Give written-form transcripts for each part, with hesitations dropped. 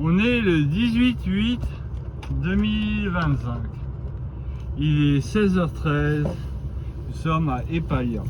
On est le 18/8/2025. Il est 16h13. Nous sommes à Épaillat.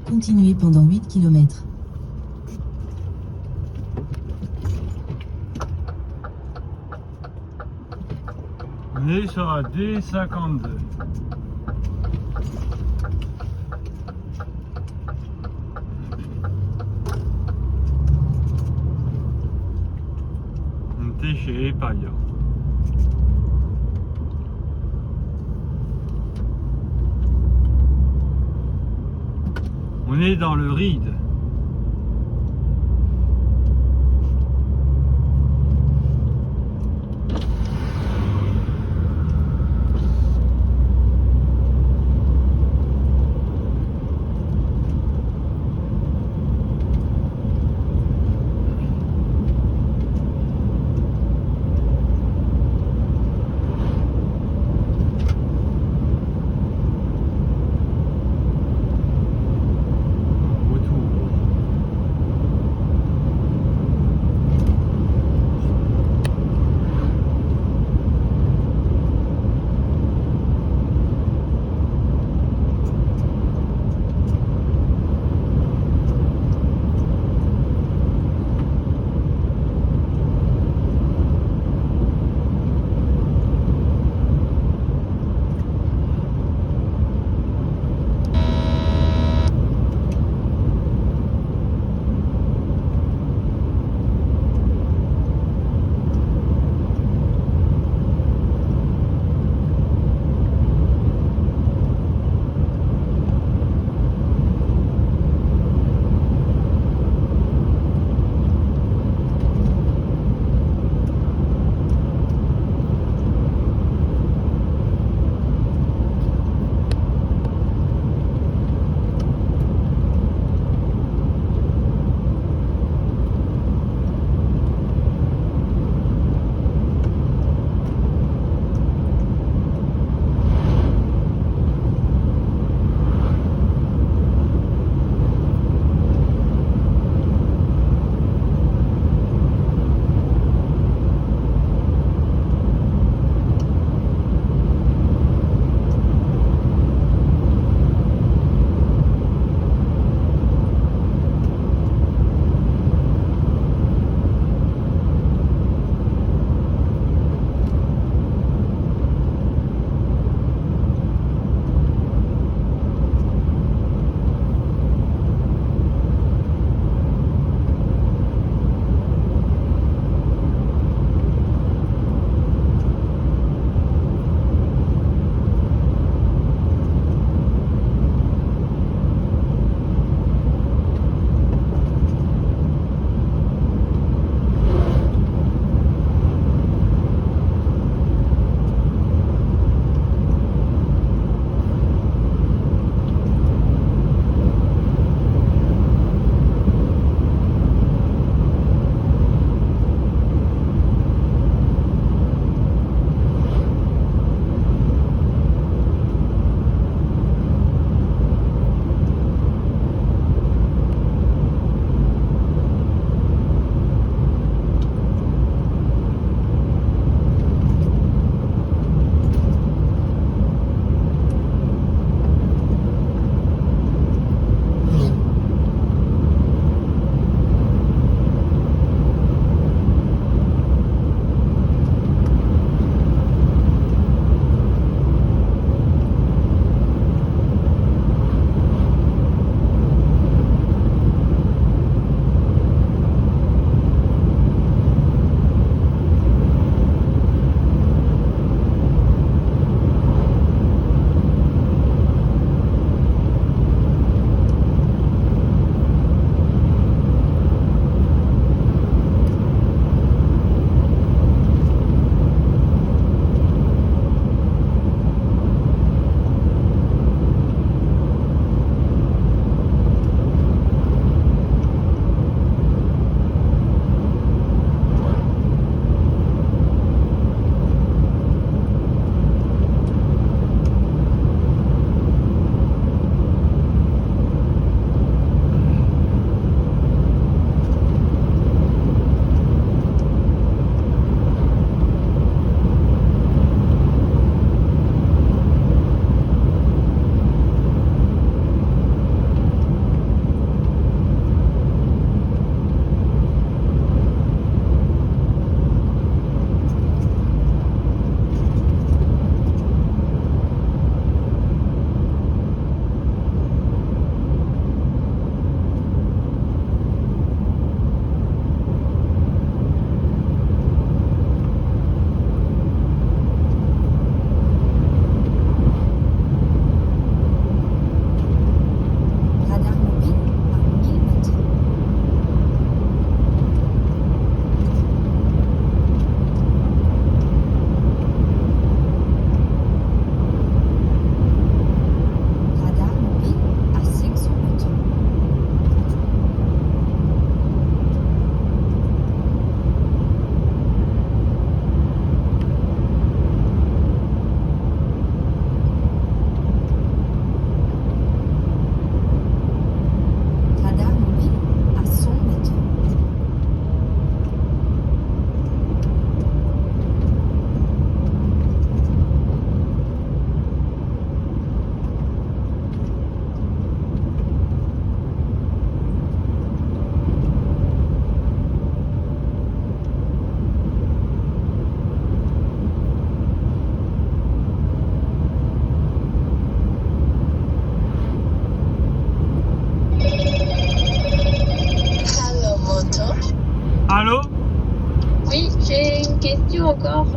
Continuez pendant 8 km. On est sur la D52. On était chez Épaillat. On est dans le Ride. Retour.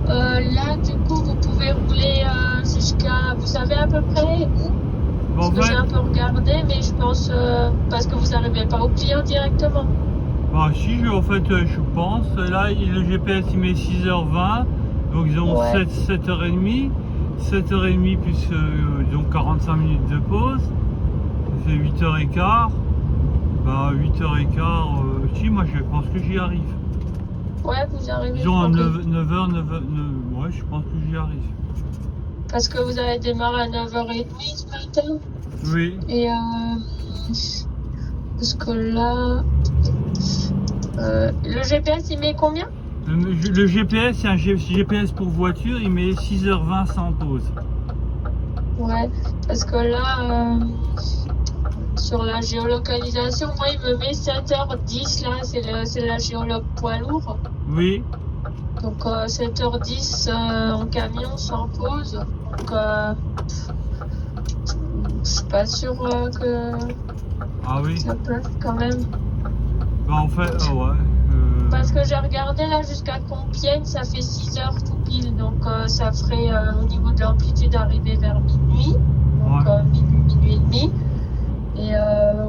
Là, du coup, vous pouvez rouler jusqu'à... Vous savez à peu près où? Parce Bon, en que j'ai fait, un peu regardé, mais je pense... parce que vous n'arrivez pas au client directement. bah, si, en fait, je pense. Là, le GPS, il met 6h20. Donc, ils ont Ouais. 7h30. 7h30 plus donc 45 minutes de pause. Ça fait 8h15. Bah, 8h15. Si, moi, je pense que j'y arrive. Ouais, vous arrivez. Disons à Ok. 9h, 9h, ouais, je pense que j'y arrive. Parce que vous avez démarré à 9h30 ce matin. Oui. Et parce que là... le GPS, il met combien? Le GPS, c'est un GPS pour voiture, il met 6h20 sans pause. Ouais, parce que là, sur la géolocalisation, moi, il me met 7h10, là, c'est la géologue poids lourd. Oui. Donc, 7h10 en camion sans pause. Donc, je suis pas sûre que Ah oui. ça passe quand même. Bah en fait, ouais. Parce que j'ai regardé là jusqu'à Compiègne, ça fait 6 heures tout pile. Donc, ça ferait au niveau de l'amplitude arriver vers minuit. Donc, Ouais. minuit et demi. Et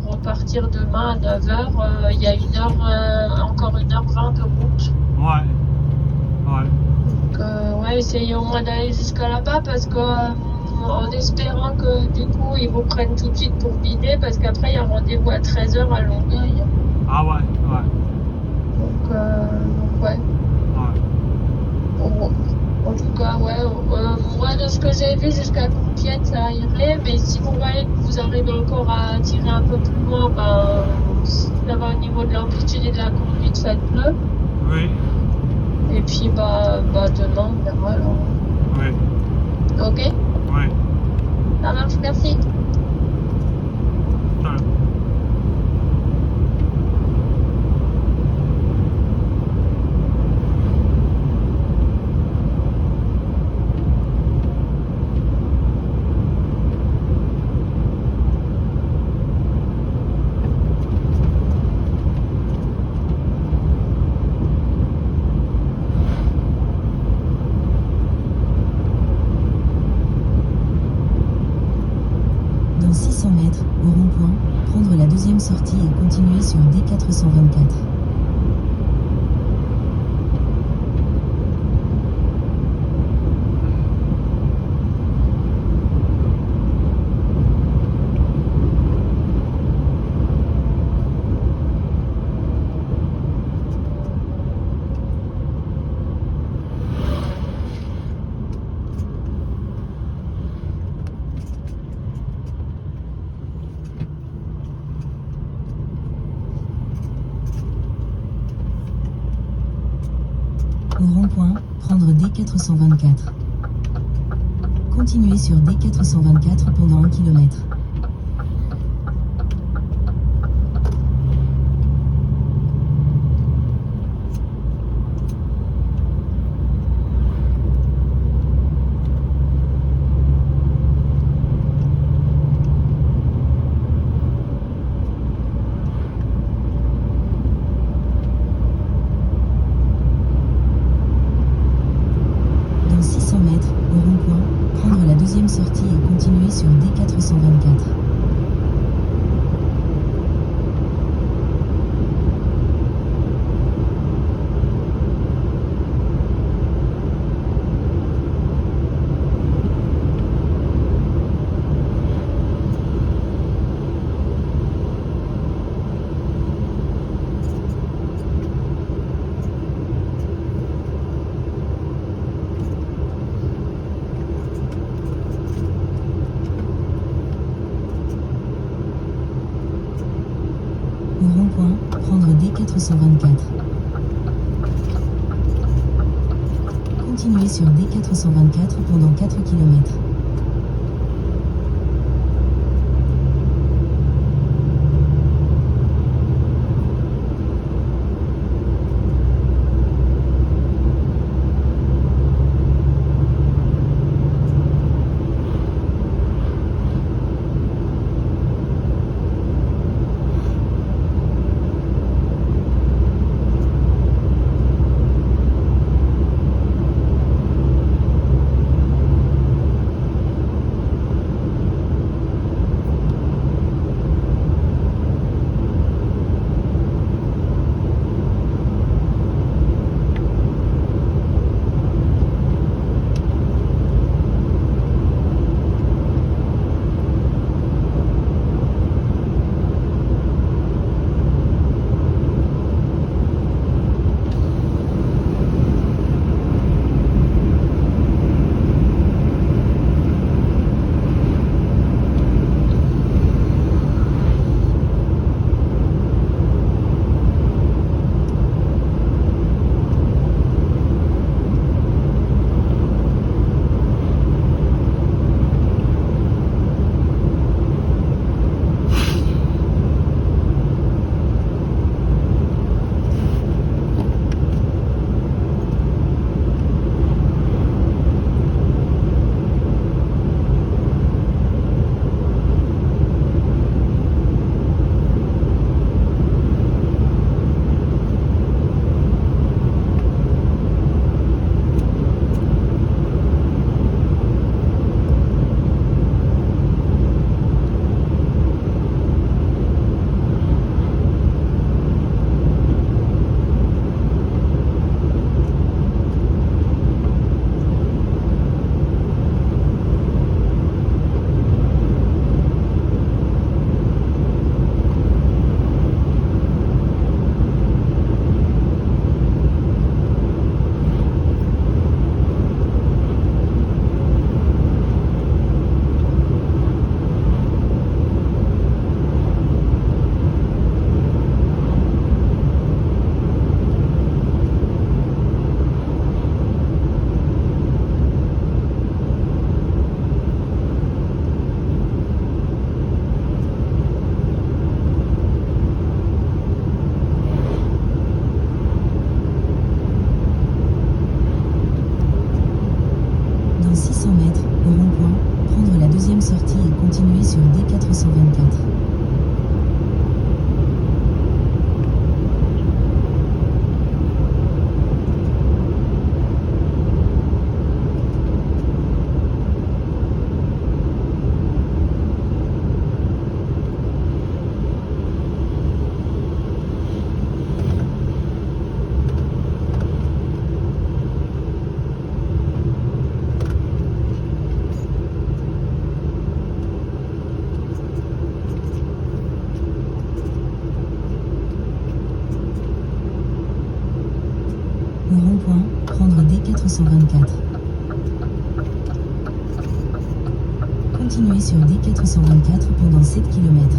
repartir demain à 9h, il y a encore 1h20 de route. Ouais. Ouais. Donc, ouais, essayez au moins d'aller jusqu'à là-bas parce que, en espérant que du coup ils vous prennent tout de suite pour vider parce qu'après il y a un rendez-vous à 13h à Longueuil. Ah ouais, ouais. Donc, ouais. Ouais. Bon, en tout cas, ouais, moi de ce que j'ai vu jusqu'à Compiègne ça irait, mais si vous voyez que vous arrivez encore à tirer un peu plus loin, ben, si ça va au niveau de l'amplitude et de la conduite, faites-le. Oui. Et puis, bah demain, on verra alors. Oui. Ok? Oui. Ça marche, merci. Ça. Dans 600 mètres, au rond-point, prendre la deuxième sortie et continuer sur D424. Au rond-point, prendre D424. Continuez sur D424 pendant 1 km. Dans 600 mètres, au rond-point, prendre la deuxième sortie et continuer sur D424. Au rond-point, prendre D424. Continuez sur D424 pendant 4 km. Dans 600 mètres, au rond-point, prendre la deuxième sortie et continuer sur D424. Au rond-point, prendre D424. Continuez sur D424 pendant 7 km.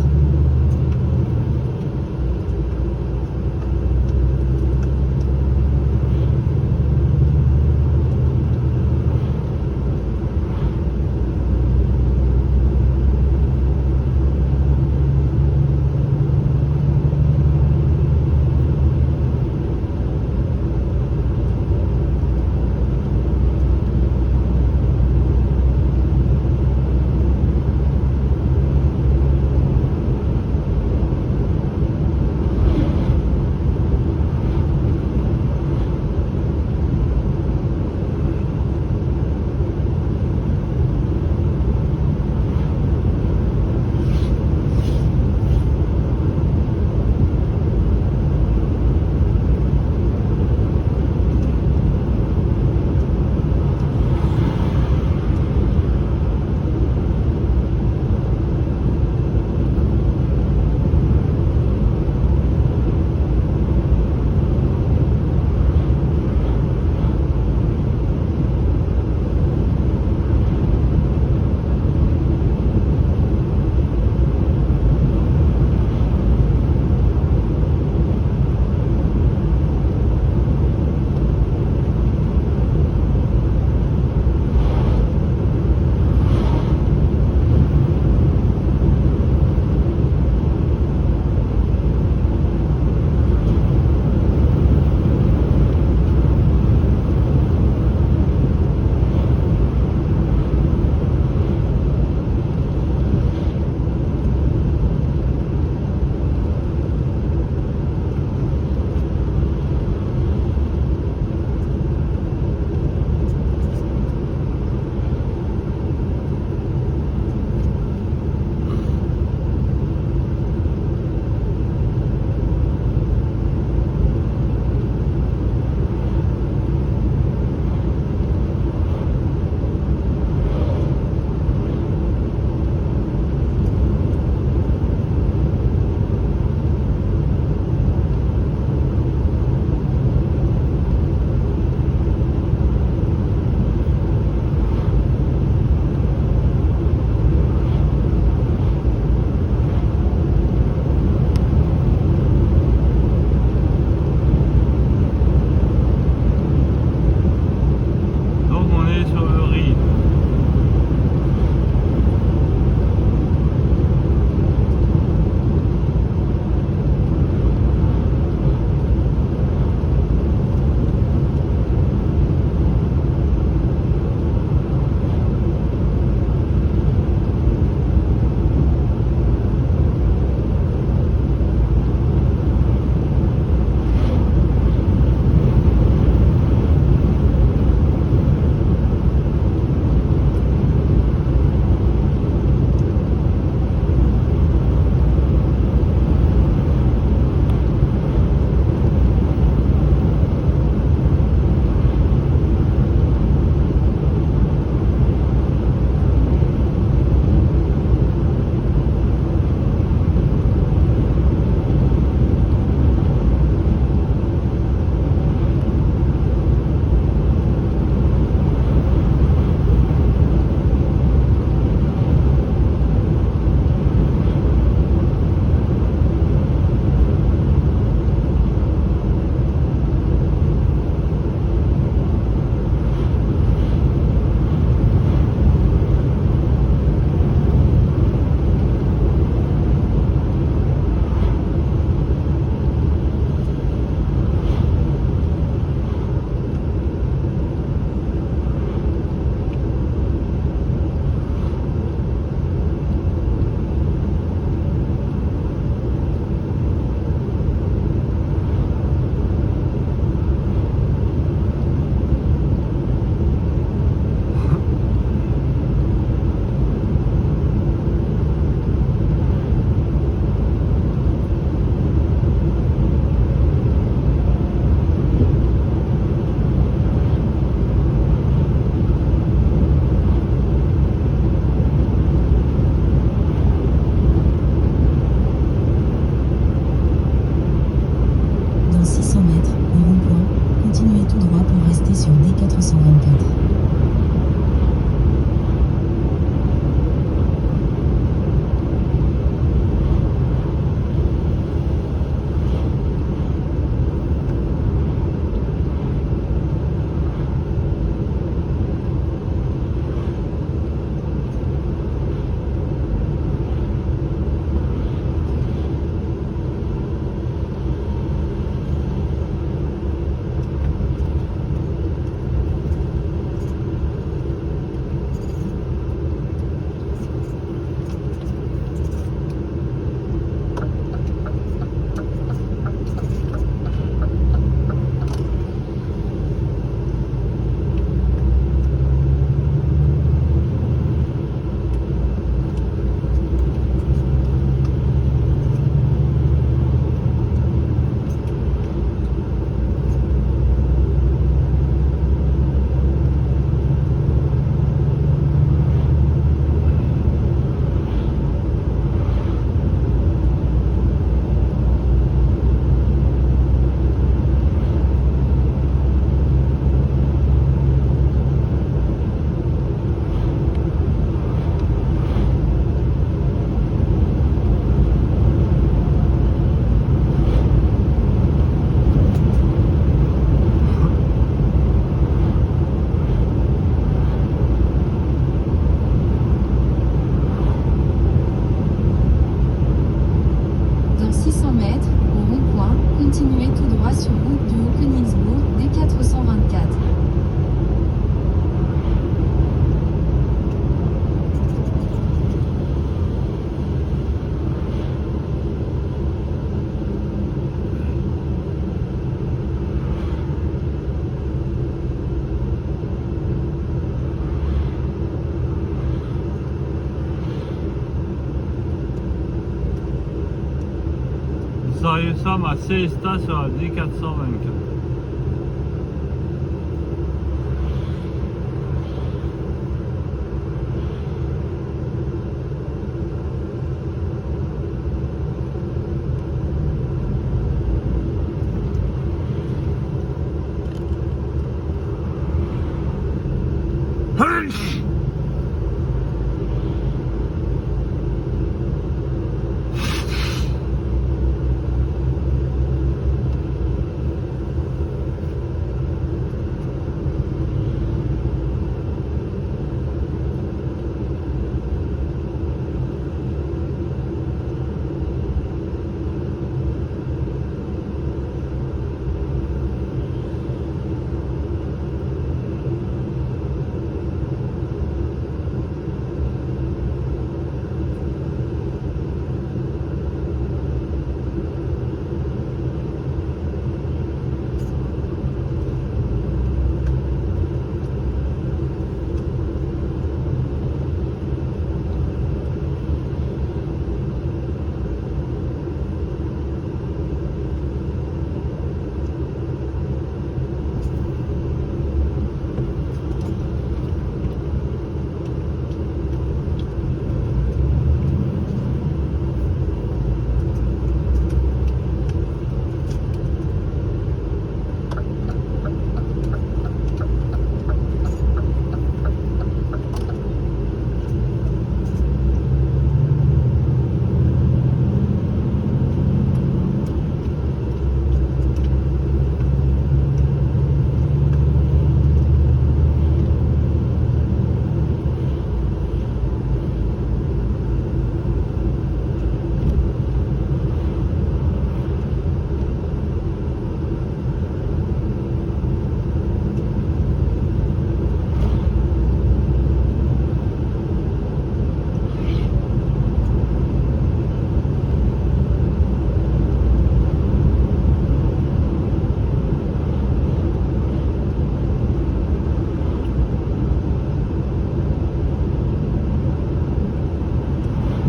Sarieux Sam à Célestat sur la D424.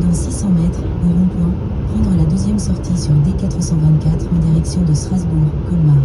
Dans 600 mètres, au rond-point, prendre la deuxième sortie sur D424 en direction de Strasbourg-Colmar.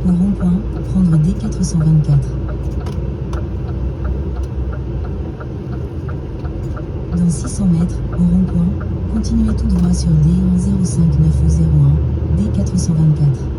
Au rond-point, prendre D424. Dans 600 mètres, au rond-point, continuez tout droit sur D1059001, D424.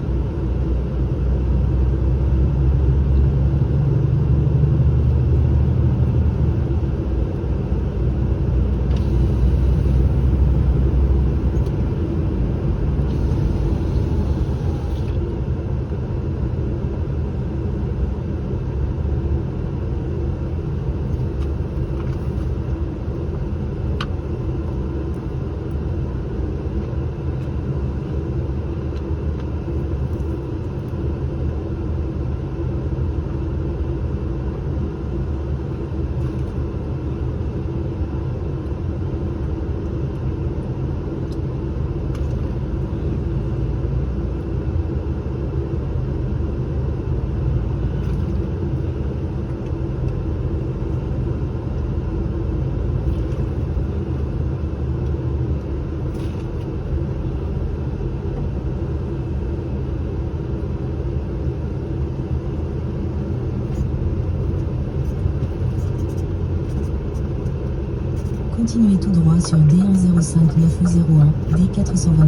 Continuez tout droit sur D1059001, D424.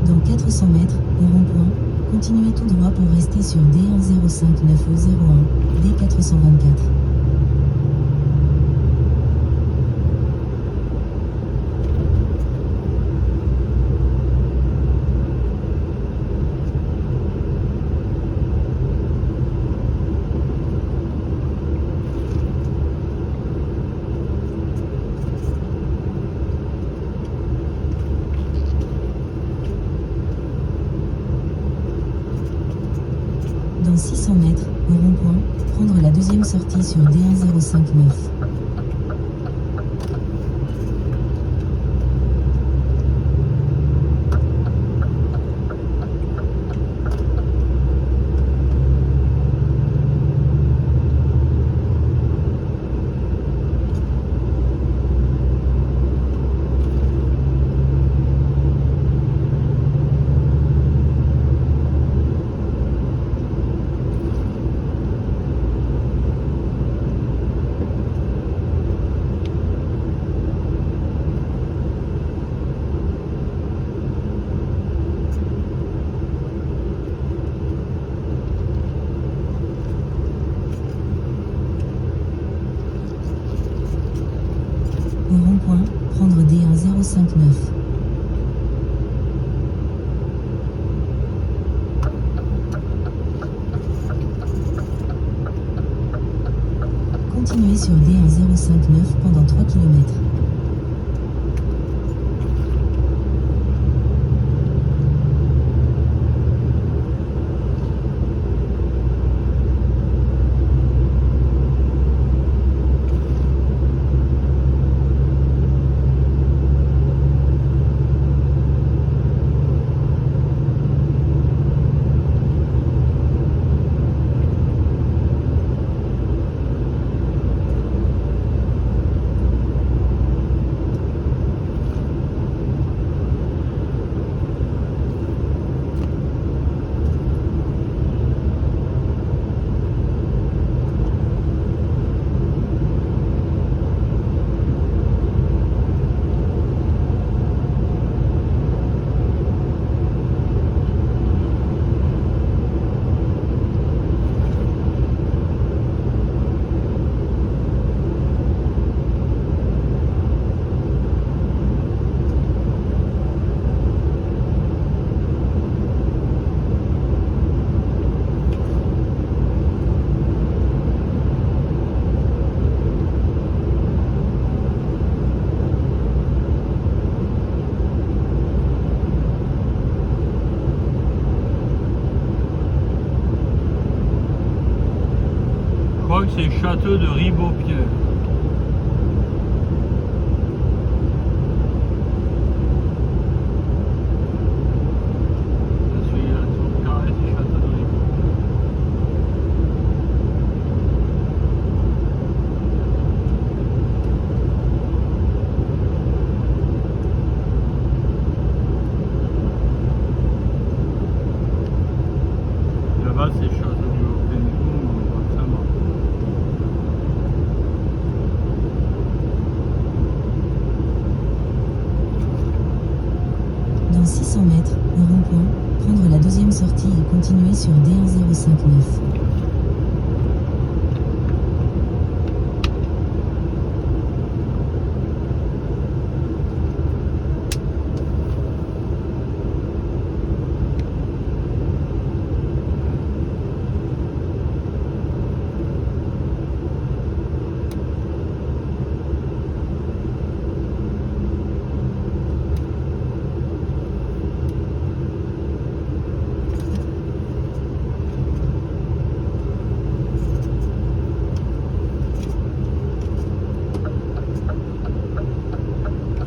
Dans 400 mètres, au rond-point, continuez tout droit pour rester sur D1059001, D424. Dans 600 mètres, au rond-point, prendre la deuxième sortie sur D1059. Au rond-point, prendre D1059. Continuez sur D1059 pendant 3 km. Je crois que c'est le château de Ribeaupierre. Je suis à la tour carrée du château de Ribeaupierre. Là-bas, c'est le château du Haut-Pénécon, forcément. Dans 600 mètres, au rond-point, prendre la deuxième sortie et continuer sur D1059.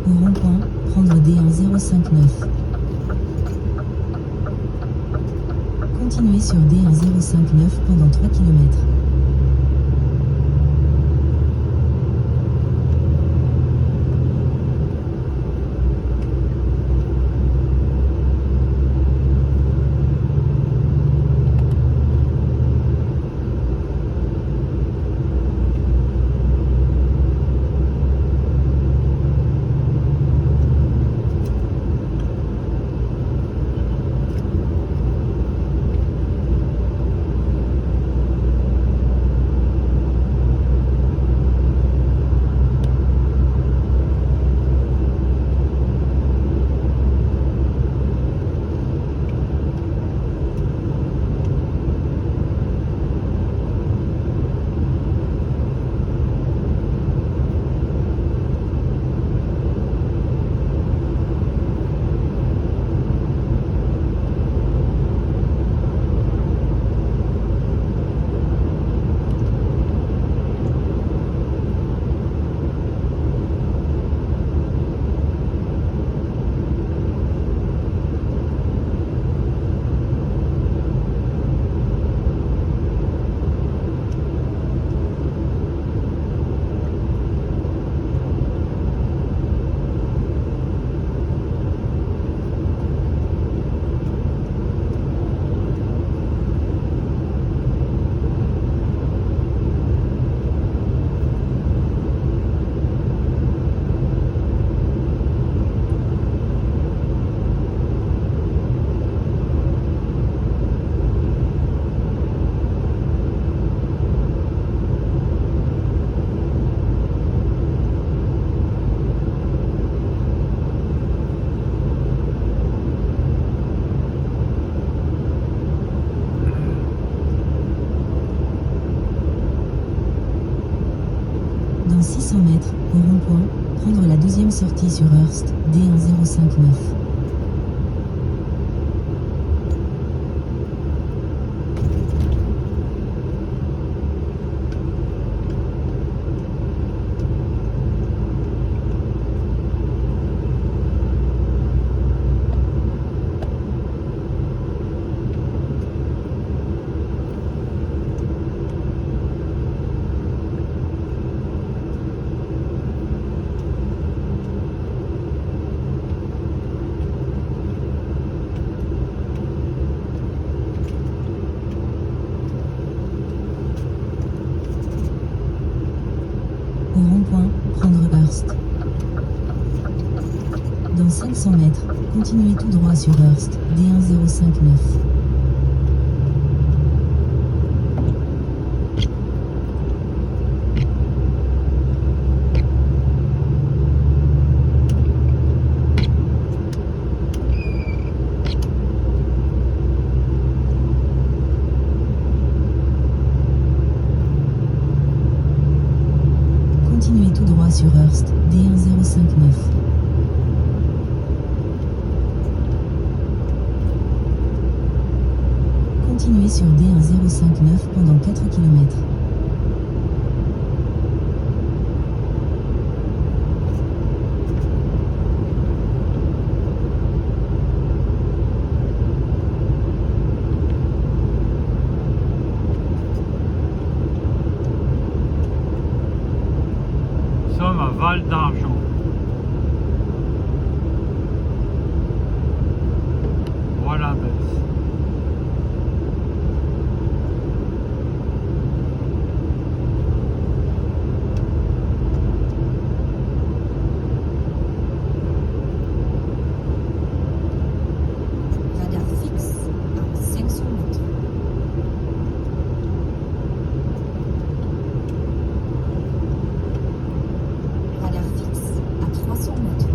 Au rond-point, prendre D1059. Continuez sur D1059 pendant 3 km. Dans 600 mètres, au rond-point, prendre la deuxième sortie sur Hearst, D1059. Au rond-point, prendre Hearst. Dans 500 mètres, continuez tout droit sur Hearst, D1059. Continuez tout droit sur Hearst, D1059. Continuez sur D1059 pendant 4 km. Nous sommes à Val d'Argent. Voilà, baisse. Radar fixe à 500 mètres. Radar fixe à 300 mètres.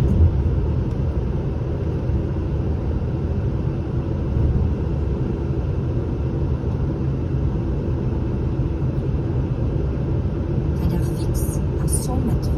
Radar fixe à 100 mètres.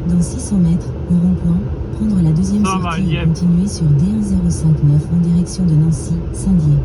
Dans 600 mètres, au rond-point, prendre la deuxième Ça va, sortie et Dieppe. continuer sur D1059 en direction de Nancy, Saint-Dié.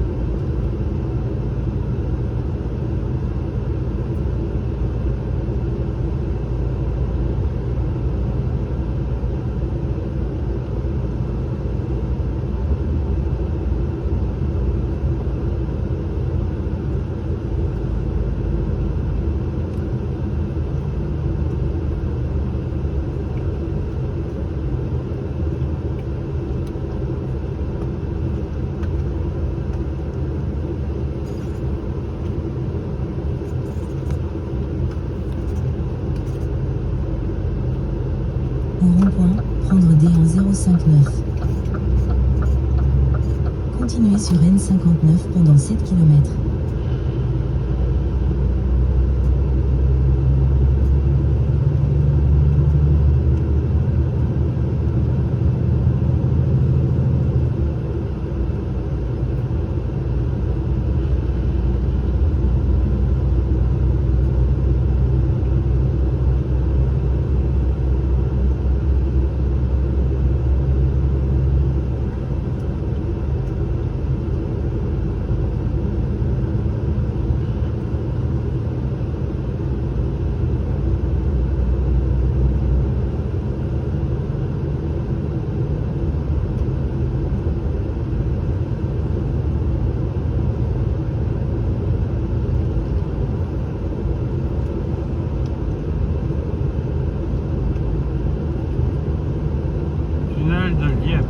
059. Continuez sur N59 pendant 7 km. Tunnel de Lièvre.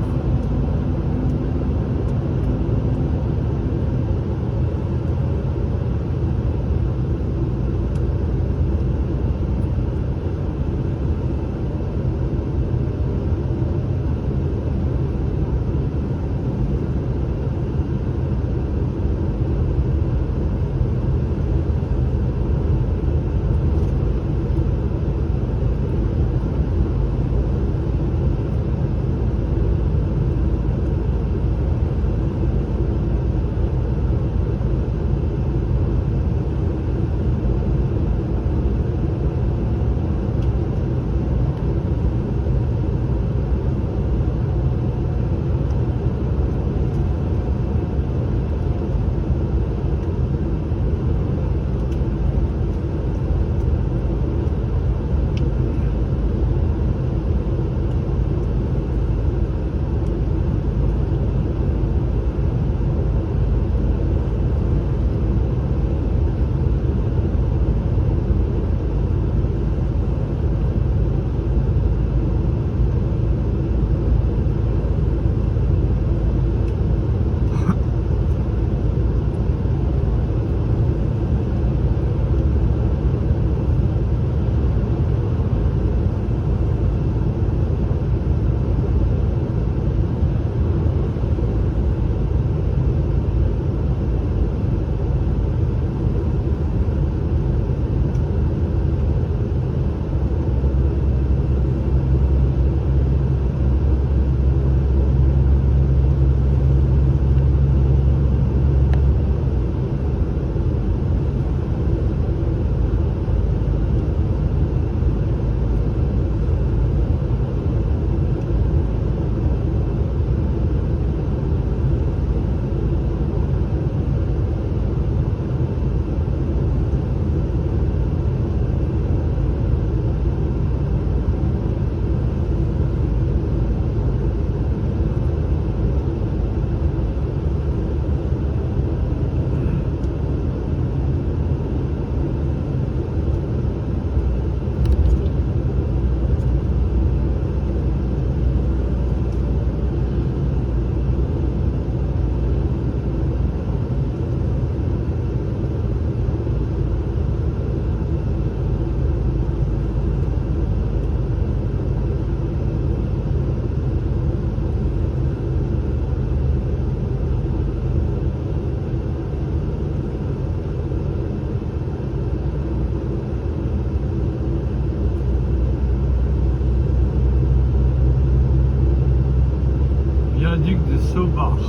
Viaduc de Saubach.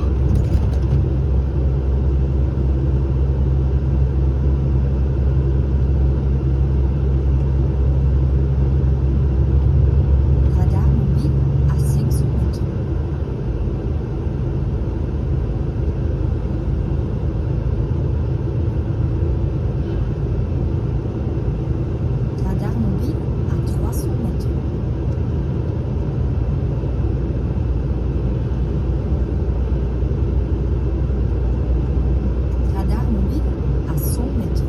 Radar mobile à 500 mètres. Radar mobile à 300 mètres. Radar mobile à 100 mètres.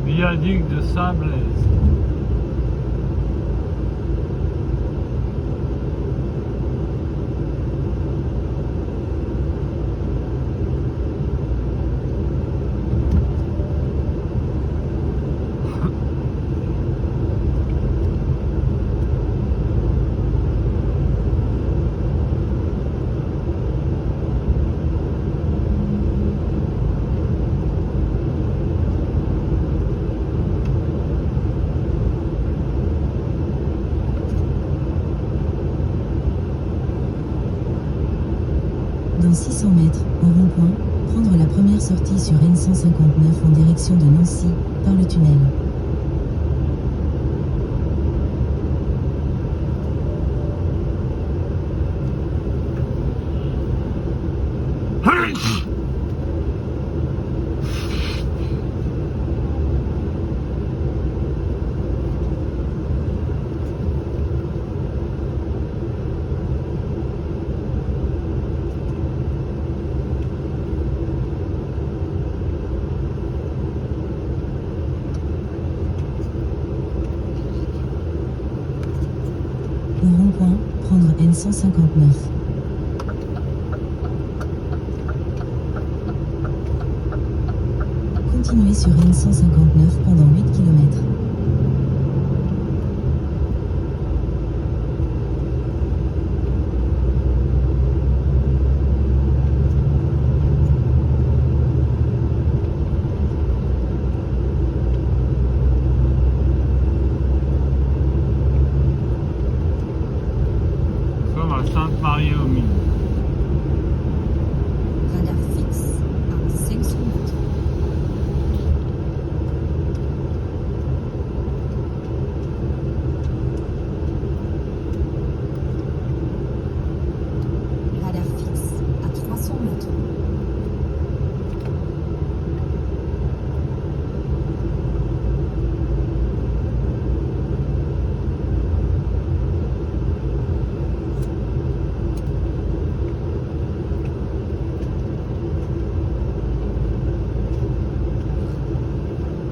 Viaduc de Saint-Blaise. Dans 600 mètres, au rond-point, prendre la première sortie sur N159 en direction de Nancy, par le tunnel. Au rond-point, prendre N159. Continuez sur N159 pendant 8 km. Comme à Sainte-Marie-aux-Mines. Radar fixe à 500 mètres. Radar fixe à 300 mètres.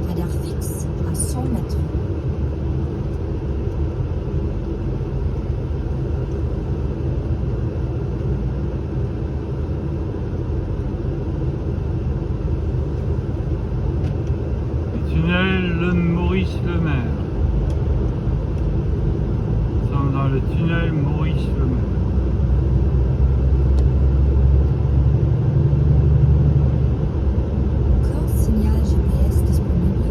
Radar fixe à 100 mètres. Tunnel Le Maurice-Lemaire. Nous sommes dans le tunnel Maurice-Lemaire. Encore signal GPS disponible.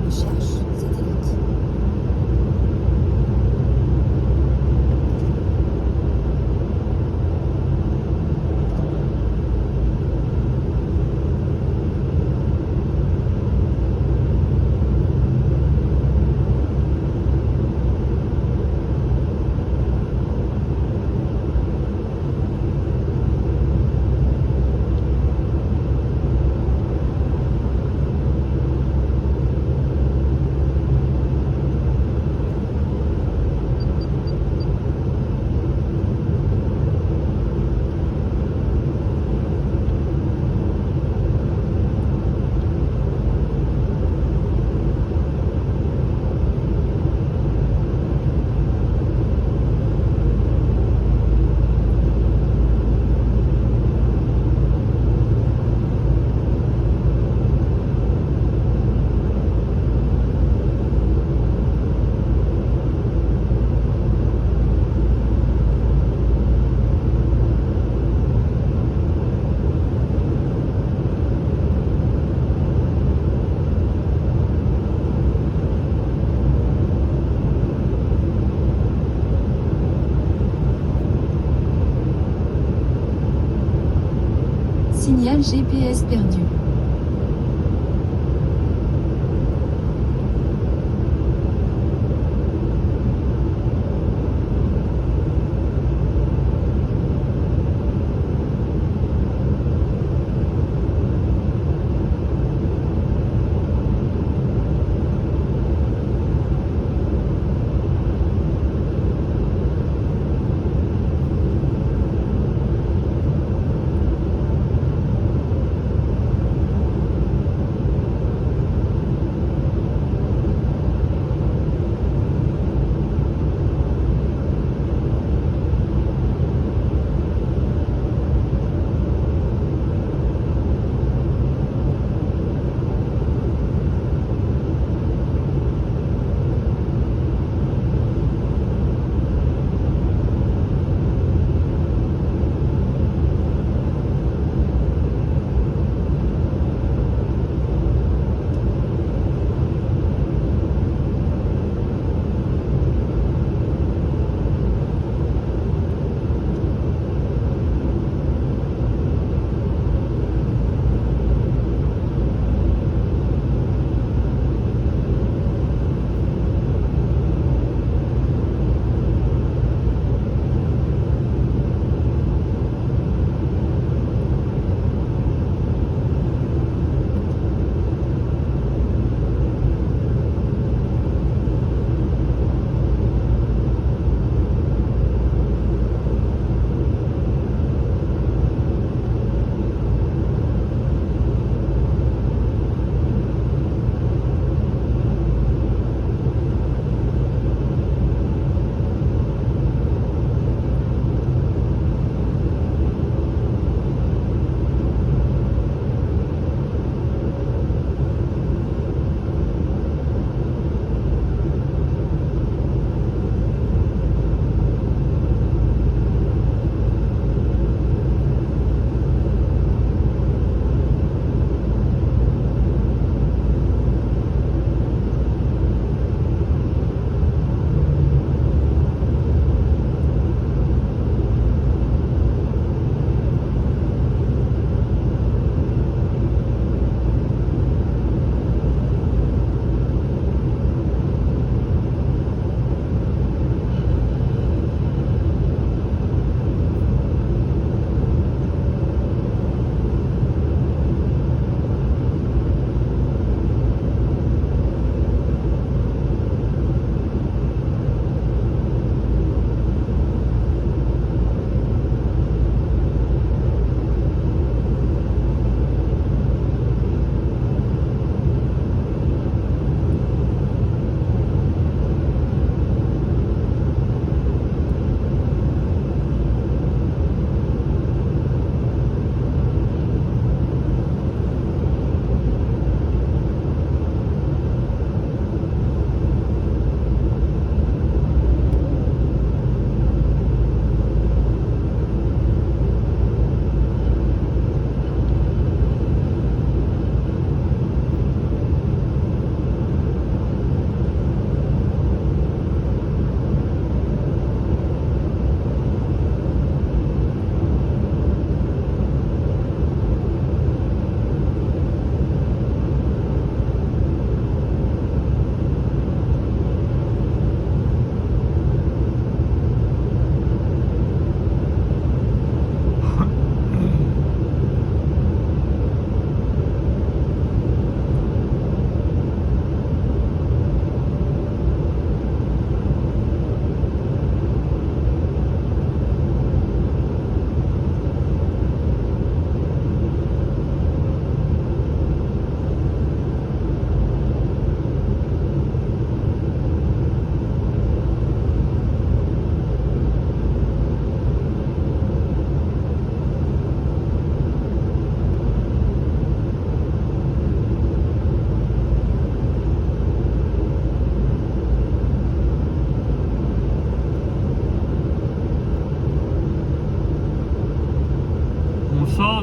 Recherche satellite. Signal GPS perdu.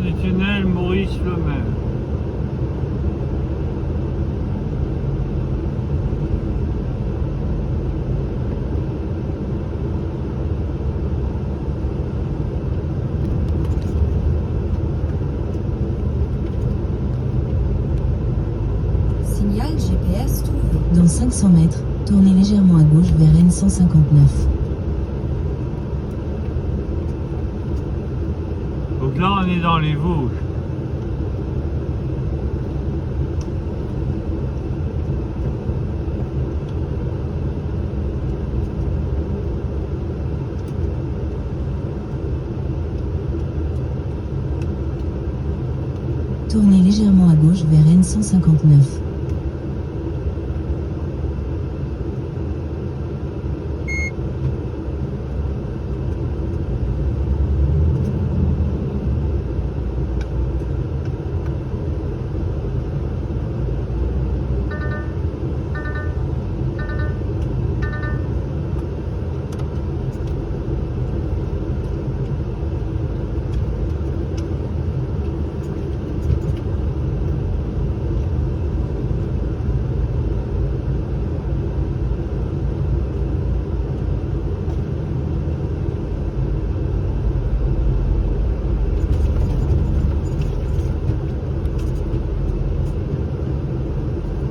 du tunnel Maurice-Lemaire. Signal GPS trouvé. Dans 500 mètres, tournez légèrement à gauche vers N159. Donc là, on est dans les Vosges. Tournez légèrement à gauche vers N159.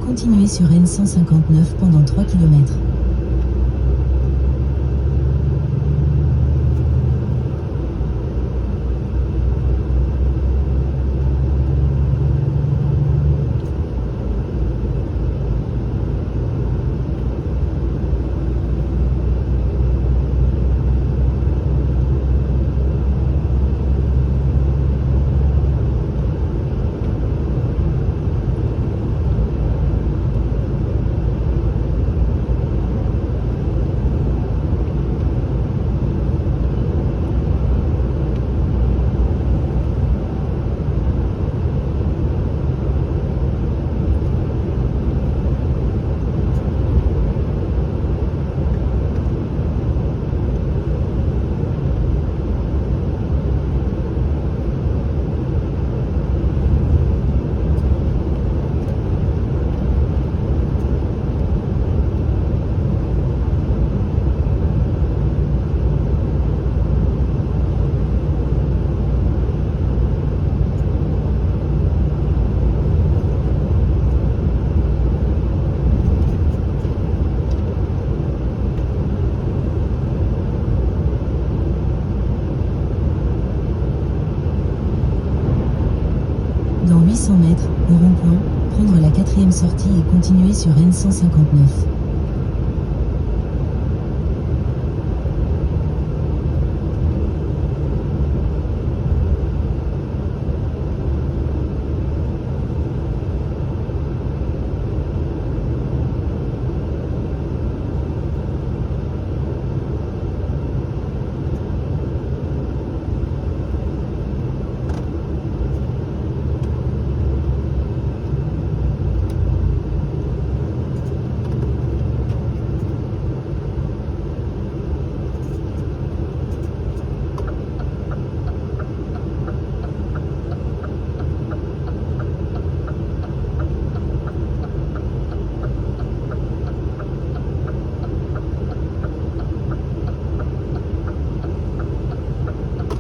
Continuez sur N159 pendant 3 km. Dans 800 mètres, au rond-point, prendre la 4e sortie et continuer sur N159.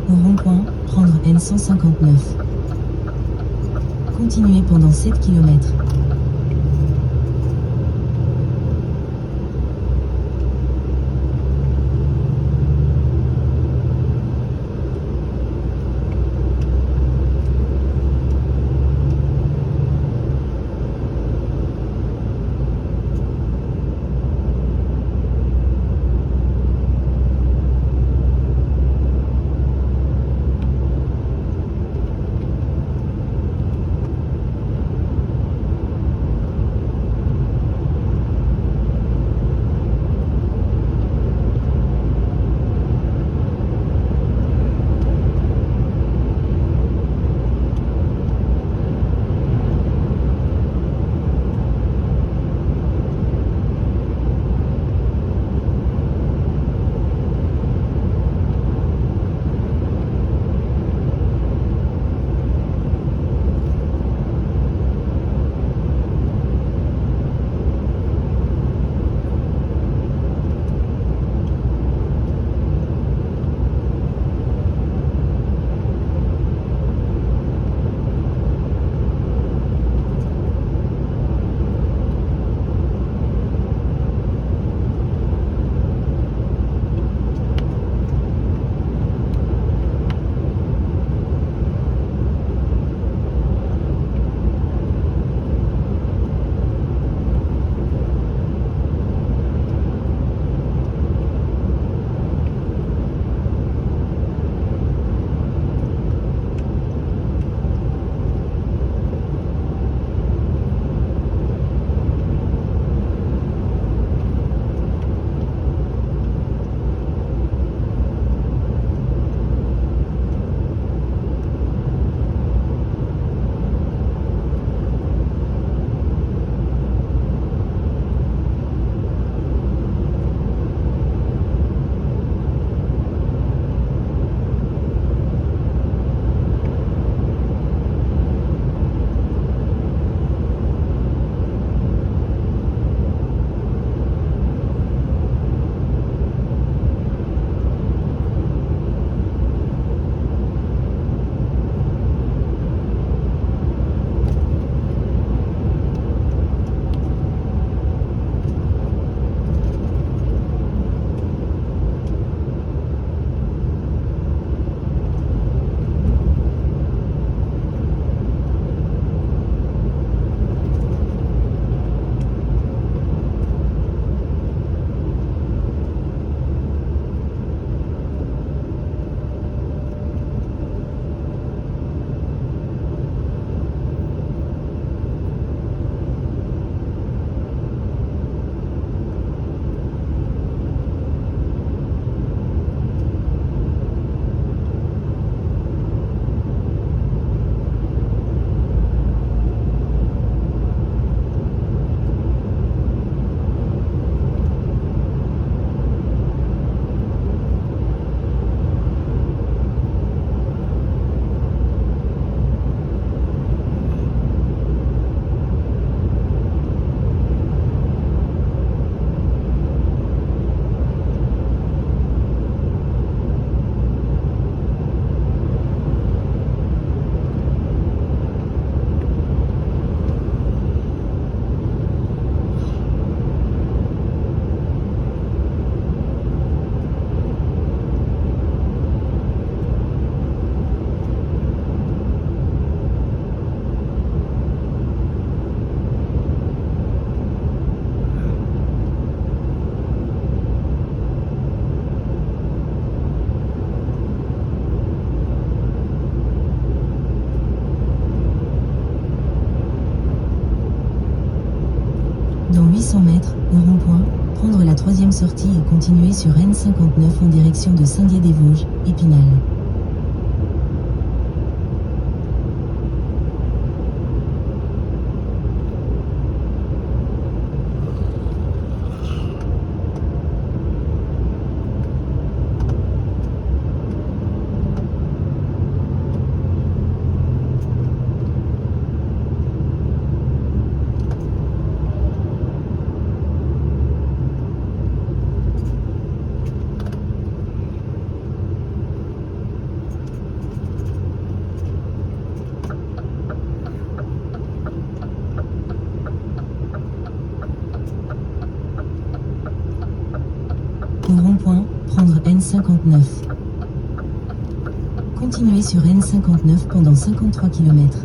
Au rond-point, prendre N159. Continuez pendant 7 km. troisième sortie et continuez sur N59 en direction de Saint-Dié-des-Vosges, Épinal. Au rond-point, prendre N59. Continuez sur N59 pendant 53 km.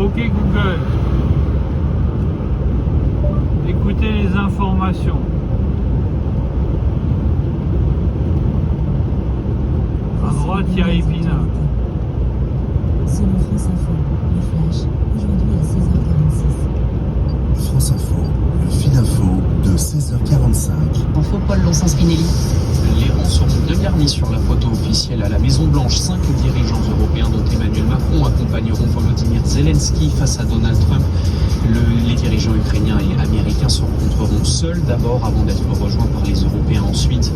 Ok Google. Écoutez les informations. À droite, il y a Épinal. Selon France Info, le flash, aujourd'hui à 16h46. France Info, le fil info de 16h45. Info Paul Lonsens-Spinelli. Les rangs seront bien garnis sur la photo officielle à la Maison-Blanche. 5 dirigeants européens dont Emmanuel Macron accompagneront Volodymyr Zelensky face à Donald Trump. Les dirigeants ukrainiens et américains se rencontreront seuls d'abord avant d'être rejoints par les Européens ensuite.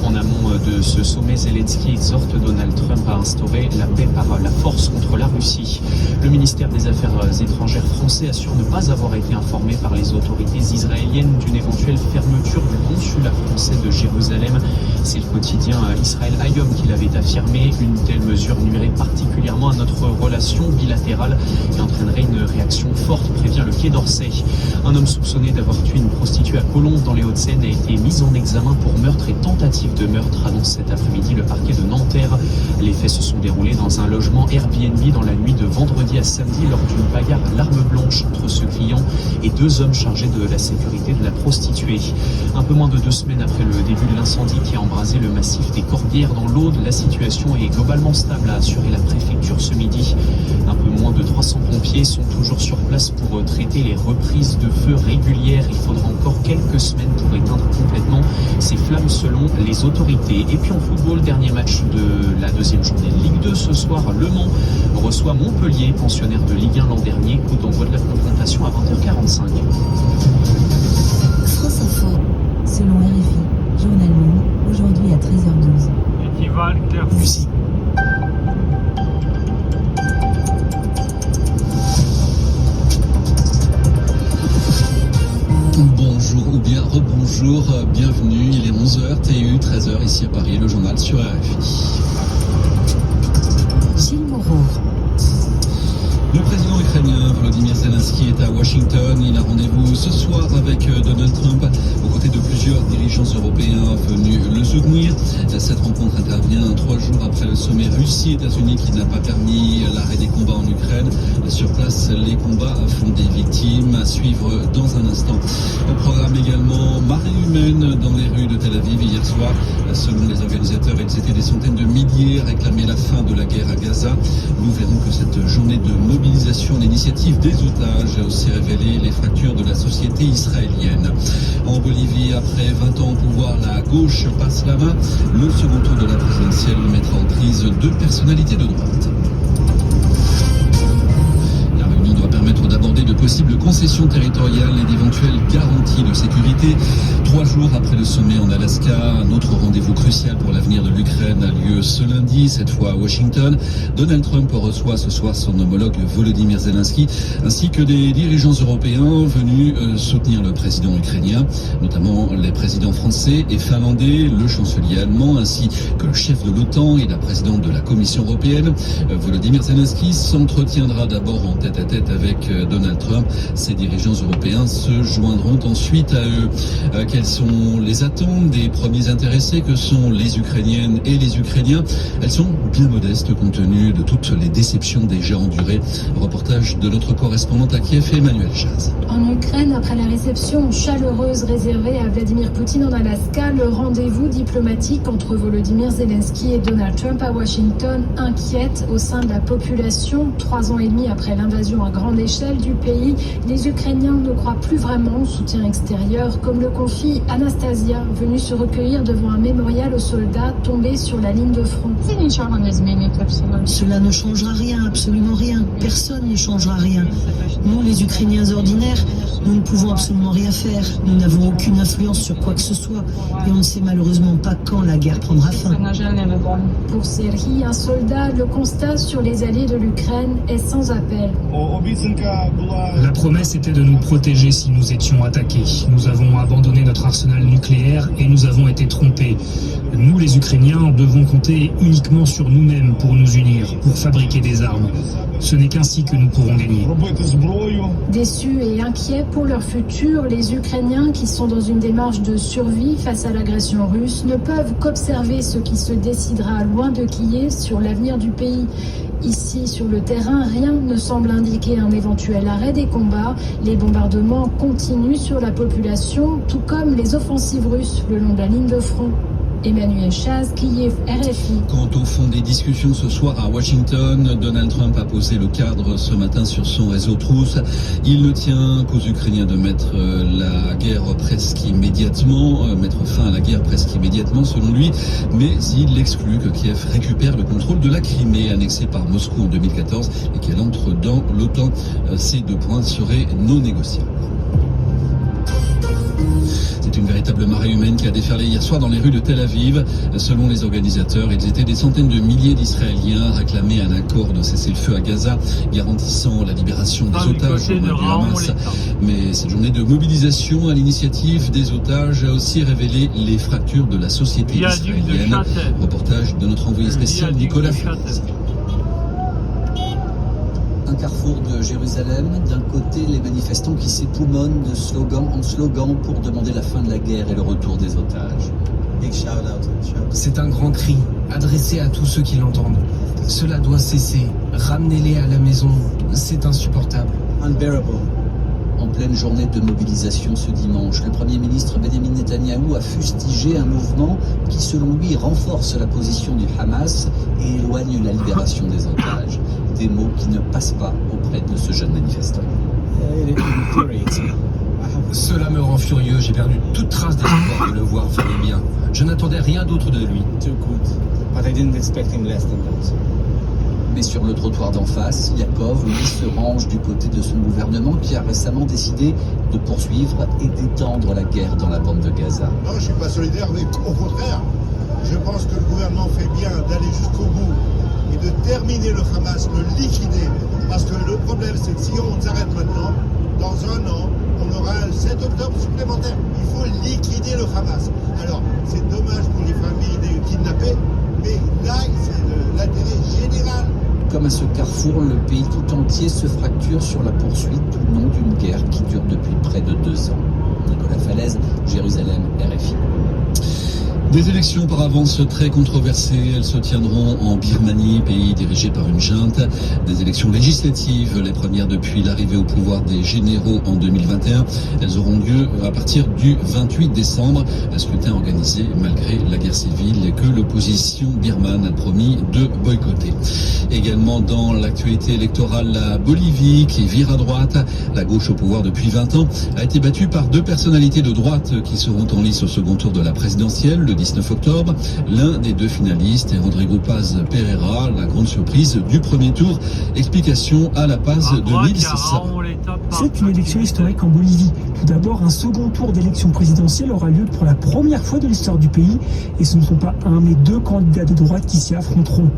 En amont de ce sommet, Zelensky exhorte Donald Trump à instaurer la paix par la force contre la Russie. Le ministère des Affaires étrangères français assure ne pas avoir été informé par les autorités israéliennes d'une éventuelle fermeture du consulat français de Jérusalem. C'est le quotidien Israël Hayom qui l'avait affirmé. Une telle mesure nuirait particulièrement à notre relation bilatérale et entraînerait une réaction forte, prévient le Quai d'Orsay. Un homme soupçonné d'avoir tué une prostituée à Colombes dans les Hauts-de-Seine a été mis en examen pour meurtre et tentative de meurtre, annonce cet après-midi le parquet de Nanterre. Les faits se sont déroulés dans un logement Airbnb dans la nuit de vendredi à samedi lors d'une bagarre à l'arme blanche entre ce client et 2 hommes chargés de la sécurité de la prostituée. Un peu moins de 2 semaines après le début de l'incendie qui a embrasé le massif des Corbières dans l'Aude, la situation est globalement stable, a assuré la préfecture ce midi. Un peu moins de 300 pompiers sont toujours sur place pour traiter les reprises de feu régulières. Il faudra encore quelques semaines pour éteindre complètement ces flammes selon les autorités. Et puis en football, dernier match de la 2e journée de Ligue 2 ce soir. Le Mans reçoit Montpellier, pensionnaire de Ligue 1 l'an dernier. Coup d'envoi de la confrontation à 20h45. France Info. Selon RFI, Journal Monde, aujourd'hui à 13h12. Étival, Clairvaux. Bonjour ou bien rebonjour, bienvenue, il est 11h, TU, 13h ici à Paris, le journal sur RFI. Gilles Moreau. Le président ukrainien Volodymyr Zelensky est à Washington. Il a rendez-vous ce soir avec Donald Trump aux côtés de plusieurs dirigeants européens venus le soutenir. Cette rencontre intervient 3 jours après le sommet Russie-États-Unis qui n'a pas permis l'arrêt des combats en Ukraine. Sur place, les combats font des victimes. À suivre dans un instant. Au programme également, marée humaine dans les rues de Tel Aviv hier soir. Selon les organisateurs, ils étaient des centaines de milliers à réclamer la fin de la guerre à Gaza. Nous verrons que cette journée de mobilisation d'initiative des otages a aussi révélé les fractures de la société israélienne. En Bolivie, après 20 ans au pouvoir, la gauche passe la main. Le second tour de la présidentielle mettra en prise 2 personnalités de droite. La réunion doit permettre d'aborder de possibles concessions territoriales et d'éventuelles garanties de sécurité. 3 jours après le sommet en Alaska, un autre rendez-vous crucial pour l'avenir de l'Ukraine a lieu ce lundi, cette fois à Washington. Donald Trump reçoit ce soir son homologue Volodymyr Zelensky, ainsi que des dirigeants européens venus soutenir le président ukrainien, notamment les présidents français et finlandais, le chancelier allemand, ainsi que le chef de l'OTAN et la présidente de la Commission européenne. Volodymyr Zelensky s'entretiendra d'abord en tête-à-tête avec Donald Trump. Ces dirigeants européens se joindront ensuite à eux. Quelles sont les attentes des premiers intéressés que sont les Ukrainiennes et les Ukrainiens? Elles sont bien modestes compte tenu de toutes les déceptions déjà endurées. Reportage de notre correspondante à Kiev, Emmanuel Chaz. En Ukraine, après la réception chaleureuse réservée à Vladimir Poutine en Alaska, le rendez-vous diplomatique entre Volodymyr Zelensky et Donald Trump à Washington inquiète au sein de la population. 3 ans et demi après l'invasion à grande échelle du pays, les Ukrainiens ne croient plus vraiment au soutien extérieur, comme le confie Anastasia, venue se recueillir devant un mémorial aux soldats tombés sur la ligne de front. Cela ne changera rien, absolument rien. Personne ne changera rien. Nous, les Ukrainiens ordinaires, nous ne pouvons absolument rien faire. Nous n'avons aucune influence sur quoi que ce soit. Et on ne sait malheureusement pas quand la guerre prendra fin. Pour Serhi, un soldat, le constat sur les alliés de l'Ukraine est sans appel. La promesse était de nous protéger si nous étions attaqués. Nous avons abandonné notre arsenal nucléaire et nous avons été trompés. Nous, les Ukrainiens, devons compter uniquement sur nous-mêmes pour nous unir, pour fabriquer des armes. Ce n'est qu'ainsi que nous pourrons gagner. Déçus et inquiets pour leur futur, les Ukrainiens, qui sont dans une démarche de survie face à l'agression russe, ne peuvent qu'observer ce qui se décidera loin de Kiev sur l'avenir du pays. Ici, sur le terrain, rien ne semble indiquer un éventuel arrêt des combats. Les bombardements continuent sur la population, tout comme les offensives russes le long de la ligne de front. Emmanuel Chaz, Kiev, RFI. Quant au fond des discussions ce soir à Washington, Donald Trump a posé le cadre ce matin sur son réseau Truth. Il ne tient qu'aux Ukrainiens de mettre la guerre presque immédiatement, mettre fin à la guerre presque immédiatement selon lui, mais il exclut que Kiev récupère le contrôle de la Crimée annexée par Moscou en 2014 et qu'elle entre dans l'OTAN. Ces 2 points seraient non négociables. C'est une véritable marée humaine qui a déferlé hier soir dans les rues de Tel Aviv. Selon les organisateurs, ils étaient des centaines de milliers d'Israéliens à réclamer un accord de cessez-le-feu à Gaza, garantissant la libération des otages aux mains du Hamas. Mais cette journée de mobilisation à l'initiative des otages a aussi révélé les fractures de la société israélienne. Reportage de notre envoyé spécial Nicolas Ferrand. Un carrefour de Jérusalem, d'un côté les manifestants qui s'époumonnent de slogan en slogan pour demander la fin de la guerre et le retour des otages. C'est un grand cri, adressé à tous ceux qui l'entendent. Cela doit cesser, ramenez-les à la maison, c'est insupportable. Unbearable. En pleine journée de mobilisation ce dimanche, le Premier ministre Benjamin Netanyahou a fustigé un mouvement qui, selon lui, renforce la position du Hamas et éloigne la libération des otages. Des mots qui ne passent pas auprès de ce jeune manifestant. Cela me rend furieux, j'ai perdu toute trace d'espoir de le voir faire le bien. Je n'attendais rien d'autre de lui. Mais sur le trottoir d'en face, Yaakov, lui, se range du côté de son gouvernement qui a récemment décidé de poursuivre et d'étendre la guerre dans la bande de Gaza. Non, je ne suis pas solidaire, mais au contraire, je pense que le gouvernement fait bien d'aller jusqu'au bout et de terminer le Hamas, le liquider. Parce que le problème, c'est que si on s'arrête maintenant, dans 1 an, on aura un 7 octobre supplémentaire. Il faut liquider le Hamas. Alors, c'est dommage pour les familles des kidnappés, mais là, c'est l'intérêt général. Comme à ce carrefour, le pays tout entier se fracture sur la poursuite ou non d'une guerre qui dure depuis près de 2 ans. Nicolas Falaise, Jérusalem, RFI. Des élections par avance très controversées, elles se tiendront en Birmanie, pays dirigé par une junte. Des élections législatives, les premières depuis l'arrivée au pouvoir des généraux en 2021. Elles auront lieu à partir du 28 décembre. Un scrutin organisé malgré la guerre civile et que l'opposition birmane a promis de boycotter. Également dans l'actualité électorale, la Bolivie qui vire à droite. La gauche au pouvoir depuis 20 ans a été battue par 2 personnalités de droite qui seront en lice au second tour de la présidentielle le 19 octobre. L'un des 2 finalistes est Rodrigo Paz Pereira, la grande surprise du premier tour. Explication à La Paz de Nils Sarr. C'est une élection historique en Bolivie. Tout d'abord, un second tour d'élection présidentielle aura lieu pour la première fois de l'histoire du pays. Et ce ne sont pas un, mais 2 candidats de droite qui s'y affronteront.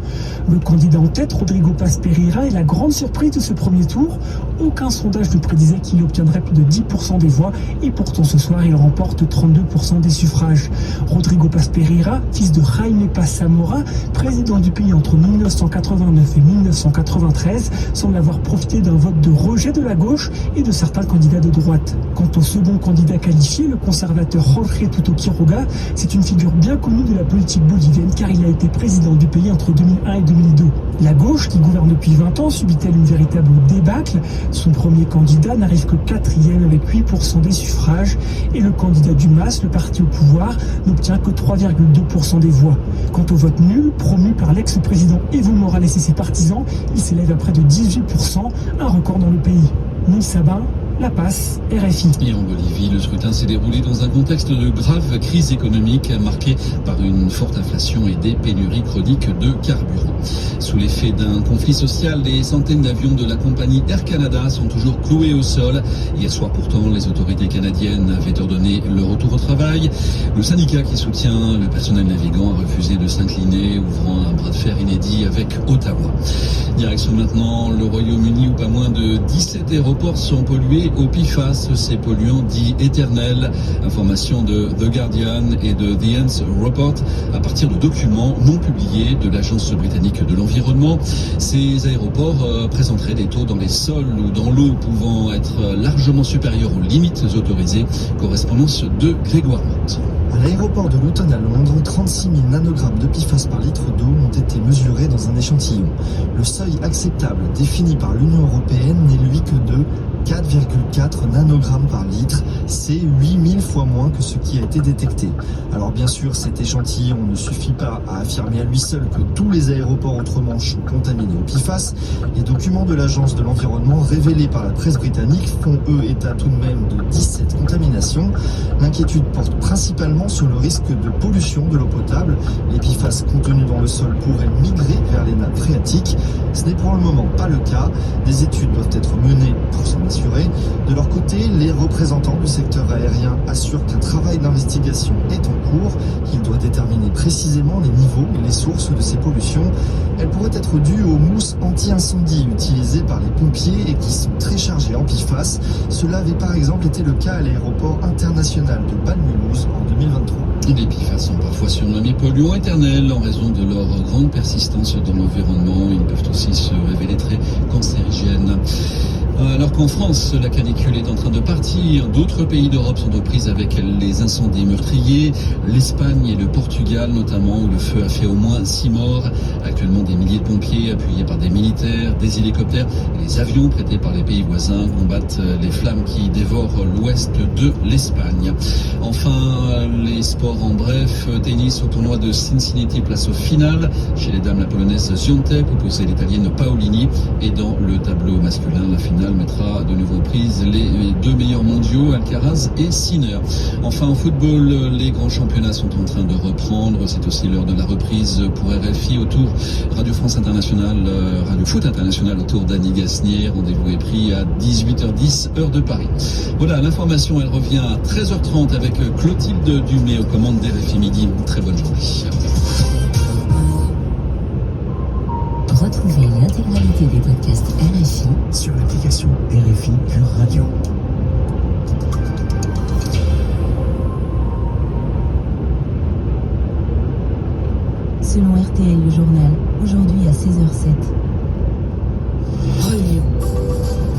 Le candidat en tête, Rodrigo Paz Pereira, est la grande surprise de ce premier tour. Aucun sondage ne prédisait qu'il obtiendrait plus de 10% des voix. Et pourtant, ce soir, il remporte 32% des suffrages. Rodrigo Paz Pereira, fils de Jaime Paz Zamora, président du pays entre 1989 et 1993, semble avoir profité d'un vote de rejet de la gauche et de certains candidats de droite. Quant au second candidat qualifié, le conservateur Jorge Tuto Quiroga, c'est une figure bien connue de la politique bolivienne car il a été président du pays entre 2001 et 2002. La gauche, qui gouverne depuis 20 ans, subit-elle une véritable débâcle? Son premier candidat n'arrive que 4e avec 8% des suffrages et le candidat du MAS, le parti au pouvoir, n'obtient que 3,2% des voix. Quant au vote nul, promu par l'ex-président Evo Morales et ses partisans, il s'élève à près de 18%, un record dans le pays. Nils Sabin, La Paz, RFI. Et en Bolivie, le scrutin s'est déroulé dans un contexte de grave crise économique marqué par une forte inflation et des pénuries chroniques de carburant. Sous l'effet d'un conflit social, des centaines d'avions de la compagnie Air Canada sont toujours cloués au sol. Hier soir pourtant, les autorités canadiennes avaient ordonné le retour au travail. Le syndicat qui soutient le personnel navigant a refusé de s'incliner, ouvrant un bras de fer inédit avec Ottawa. Direction maintenant le Royaume-Uni où pas moins de 17 aéroports sont pollués au PFAS, ces polluants dits éternels. Information de The Guardian et de The Ants Report à partir de documents non publiés de l'Agence britannique de l'environnement. Ces aéroports présenteraient des taux dans les sols ou dans l'eau pouvant être largement supérieurs aux limites autorisées. Correspondance de Grégoire Mott. À l'aéroport de Luton à Londres, 36 000 nanogrammes de PFAS par litre d'eau ont été mesurés dans un échantillon. Le seuil acceptable défini par l'Union européenne n'est lui que de 4,4 nanogrammes par litre, c'est 8000 fois moins que ce qui a été détecté. Alors bien sûr, cet échantillon ne suffit pas à affirmer à lui seul que tous les aéroports outre-Manche sont contaminés au PFAS. Les documents de l'Agence de l'environnement révélés par la presse britannique font eux état tout de même de 17 contaminations. L'inquiétude porte principalement sur le risque de pollution de l'eau potable. Les PFAS contenus dans le sol pourraient migrer vers les nappes phréatiques. Ce n'est pour le moment pas le cas. Des études doivent être menées pour s'en assurer. De leur côté, les représentants du secteur aérien assurent qu'un travail d'investigation est en cours. Il doit déterminer précisément les niveaux et les sources de ces pollutions. Elles pourraient être dues aux mousses anti-incendie utilisées par les pompiers et qui sont très chargées en PFAS. Cela avait par exemple été le cas à l'aéroport international de Bâle-Mulhouse en 2023. Les PFAS sont parfois surnommés polluants éternels en raison de leur grande persistance dans l'environnement. Ils peuvent aussi se révéler très cancérigènes. Alors qu'en France, la canicule est en train de partir, d'autres pays d'Europe sont aux prises avec les incendies meurtriers. L'Espagne et le Portugal notamment, où le feu a fait au moins 6 morts. Actuellement, des milliers de pompiers appuyés par des militaires, des hélicoptères et des avions prêtés par les pays voisins combattent les flammes qui dévorent l'ouest de l'Espagne. Enfin, les sports en bref, tennis au tournoi de Cincinnati, place au final. Chez les dames, la polonaise Świątek opposait l'italienne Paolini. Et dans le tableau masculin, la finale mettra de nouveau aux prises les deux meilleurs mondiaux, Alcaraz et Sinner. Enfin, en football, les grands championnats sont en train de reprendre. C'est aussi l'heure de la reprise pour RFI autour Radio France Internationale, Radio Foot International autour d'Annie Gasnier. Rendez-vous est pris à 18h10, heure de Paris. Voilà, l'information, elle revient à 13h30 avec Clotilde Dumay aux commandes d'RFI Midi. Très bonne journée. Retrouvez l'intégralité des podcasts RFI sur l'application RFI Pure Radio. Selon RTL Le Journal, aujourd'hui à 16h07. Renew.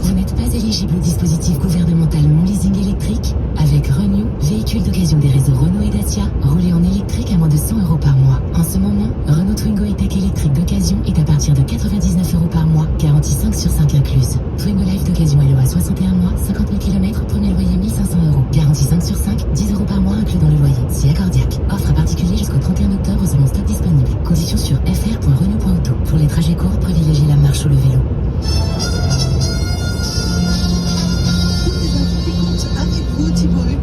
Vous n'êtes pas éligible au dispositif gouvernemental Mon Leasing électrique? Avec Renew, véhicule d'occasion des réseaux Renault et Dacia, roulez en électrique à moins de 100 € par mois. En ce moment, Renault Twingo E-Tech électrique d'occasion est à partir de 99 € par mois, garantie 5 sur 5 incluse. Twingo Live d'occasion LE à 61 mois, 50 000 km, premier loyer 1500 €, garantie 5 sur 5, 10 € par mois inclus dans le loyer. C'est accordiaque. Offre à particulier jusqu'au 31 octobre selon stock disponible. Conditions sur fr.renew.auto. Pour les trajets courts, privilégiez la marche ou le vélo.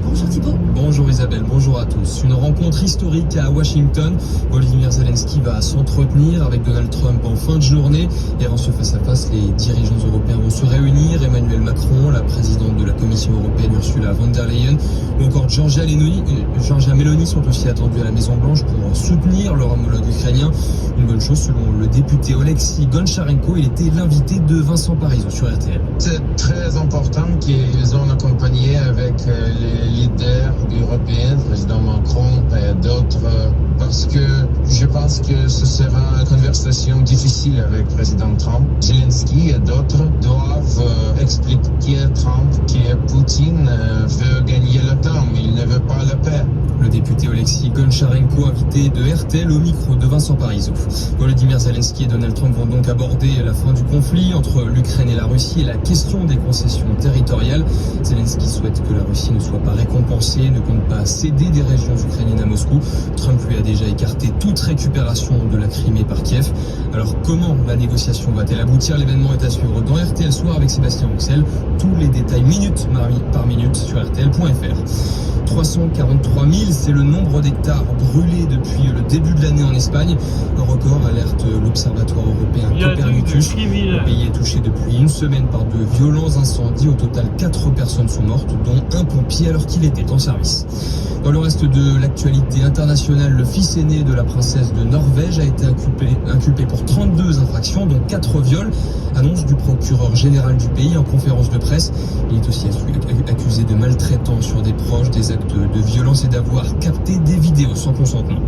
Bonjour Thibaut. Bonjour Isabelle, bonjour à tous. Une rencontre historique à Washington. Volodymyr Zelensky va s'entretenir avec Donald Trump en fin de journée. Et en ce face-à-face, les dirigeants européens vont se réunir. Emmanuel Macron, la présidente de la Commission européenne Ursula von der Leyen ou encore Giorgia Meloni sont aussi attendus à la Maison-Blanche pour soutenir leur homologue ukrainien. Une bonne chose selon le député Oleksiy Goncharenko. Il était l'invité de Vincent Parisot sur RTL. C'est très important qu'ils ont accompagné avec les leaders européens, le président Macron et d'autres, parce que je pense que ce sera une conversation difficile avec le président Trump. Zelensky et d'autres doivent expliquer à Trump que Poutine veut gagner le temps, mais il ne veut pas la paix. Le député Oleksiy Goncharenko, invité de RTL au micro de Vincent Parisot. Volodymyr Zelensky et Donald Trump vont donc aborder la fin du conflit entre l'Ukraine et la Russie et la question des concessions territoriales. Zelensky souhaite que la Russie ne soit pas récompensée, ne compte pas céder des régions ukrainiennes à Moscou. Trump lui a déjà écarté toute récupération de la Crimée par Kiev. Alors comment la négociation va-t-elle aboutir? L'événement est à suivre dans RTL Soir avec Sébastien Rouxel. Tous les détails minute par minute sur rtl.fr. 343 000, c'est le nombre d'hectares brûlés depuis le début de l'année en Espagne. Un record, alerte l'Observatoire européen Copernicus. Le pays est touché depuis une semaine par de violents incendies. Au total, 4 personnes sont mortes, dont un pompier alors qu'il était en service. Dans le reste de l'actualité internationale, le fils aîné de la princesse de Norvège a été inculpé pour 32 infractions, dont 4 viols. Annonce du procureur général du pays en conférence de presse. Il est aussi accusé de maltraitance sur des proches, des actes de violence et d'avoir capté des vidéos sans consentement.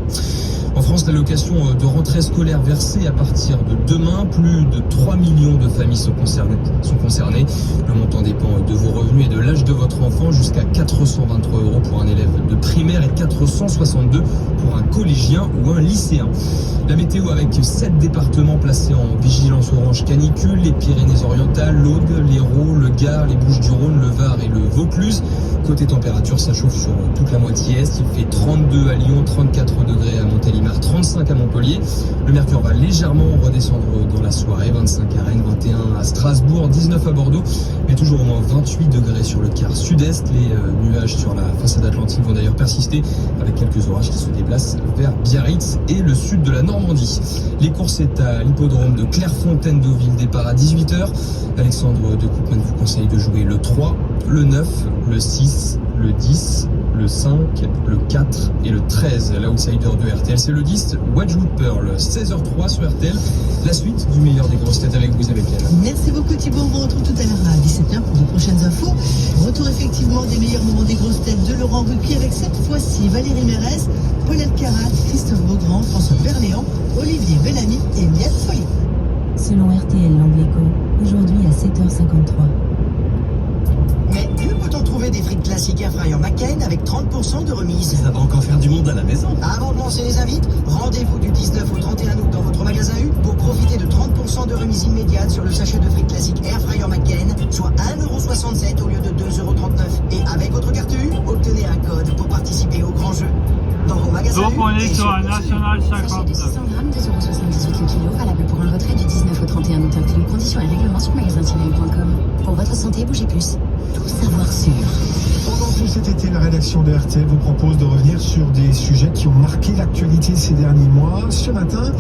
En France, l'allocation de rentrée scolaire versée à partir de demain, plus de 3 millions de familles sont concernées. Le montant dépend de vos revenus et de l'âge de votre enfant, jusqu'à 423 € pour un élève de primaire et 462 pour un collégien ou un lycéen. La météo avec 7 départements placés en vigilance orange canicule, les Pyrénées-Orientales, l'Aude, l'Hérault, le Gard, les Bouches-du-Rhône, le Var et le Vaucluse. Côté température, ça chauffe sur toute la moitié est. Il fait 32 à Lyon, 34 degrés à Montélimar, 35 à Montpellier. Le mercure va légèrement redescendre dans la soirée, 25 à Rennes, 21 à Strasbourg, 19 à Bordeaux, mais toujours au moins 28 degrés sur le quart sud-est. Les nuages sur la façade atlantique vont d'ailleurs persister avec quelques orages qui se déplacent vers Biarritz et le sud de la Normandie. Les courses, c'est à l'hippodrome de Clairefontaine-Deauville, départ à 18h. Alexandre de Koopman vous conseille de jouer le 3, le 9, le 6, le 10, le 5, le 4 et le 13. L'outsider de RTL, c'est le 10, Wedgwood Pearl, 16h03 sur RTL. La suite du meilleur des grosses têtes avec vous, avec elle. Merci beaucoup Thibaut, on vous retrouve tout à l'heure à 17h pour de prochaines infos. Retour effectivement des meilleurs moments des grosses têtes de Laurent Ruquier avec cette fois-ci Valérie Mérès, Paul Elkarat, Christophe Beaugrand, François Berléand, Olivier Bellamy et Liane Folly. Selon RTL L'Angleco, aujourd'hui à 7h53. Mais que peut-on trouver des frites classiques Air Fryer McCain avec 30% de remise? Ça va encore faire du monde à la maison. Avant de lancer les invites, rendez-vous du 19 au 31 août dans votre magasin U pour profiter de 30% de remise immédiate sur le sachet de frites classiques Air Fryer McCain, soit 1,67 € au lieu de 2,39 €. Et avec votre carte U, obtenez un code pour participer au grand jeu. Dans vos magasins Donc U, on est et sur un National Sachet de 59. 600 grammes, 2,78 € le kilo, valable pour un retrait du 19 au 31 août inclus. Conditions et règlements sur magasin-u.com. Pour votre santé, bougez plus. Tout savoir sûr. Pendant tout cet été, la rédaction de RTL vous propose de revenir sur des sujets qui ont marqué l'actualité ces derniers mois. Ce matin,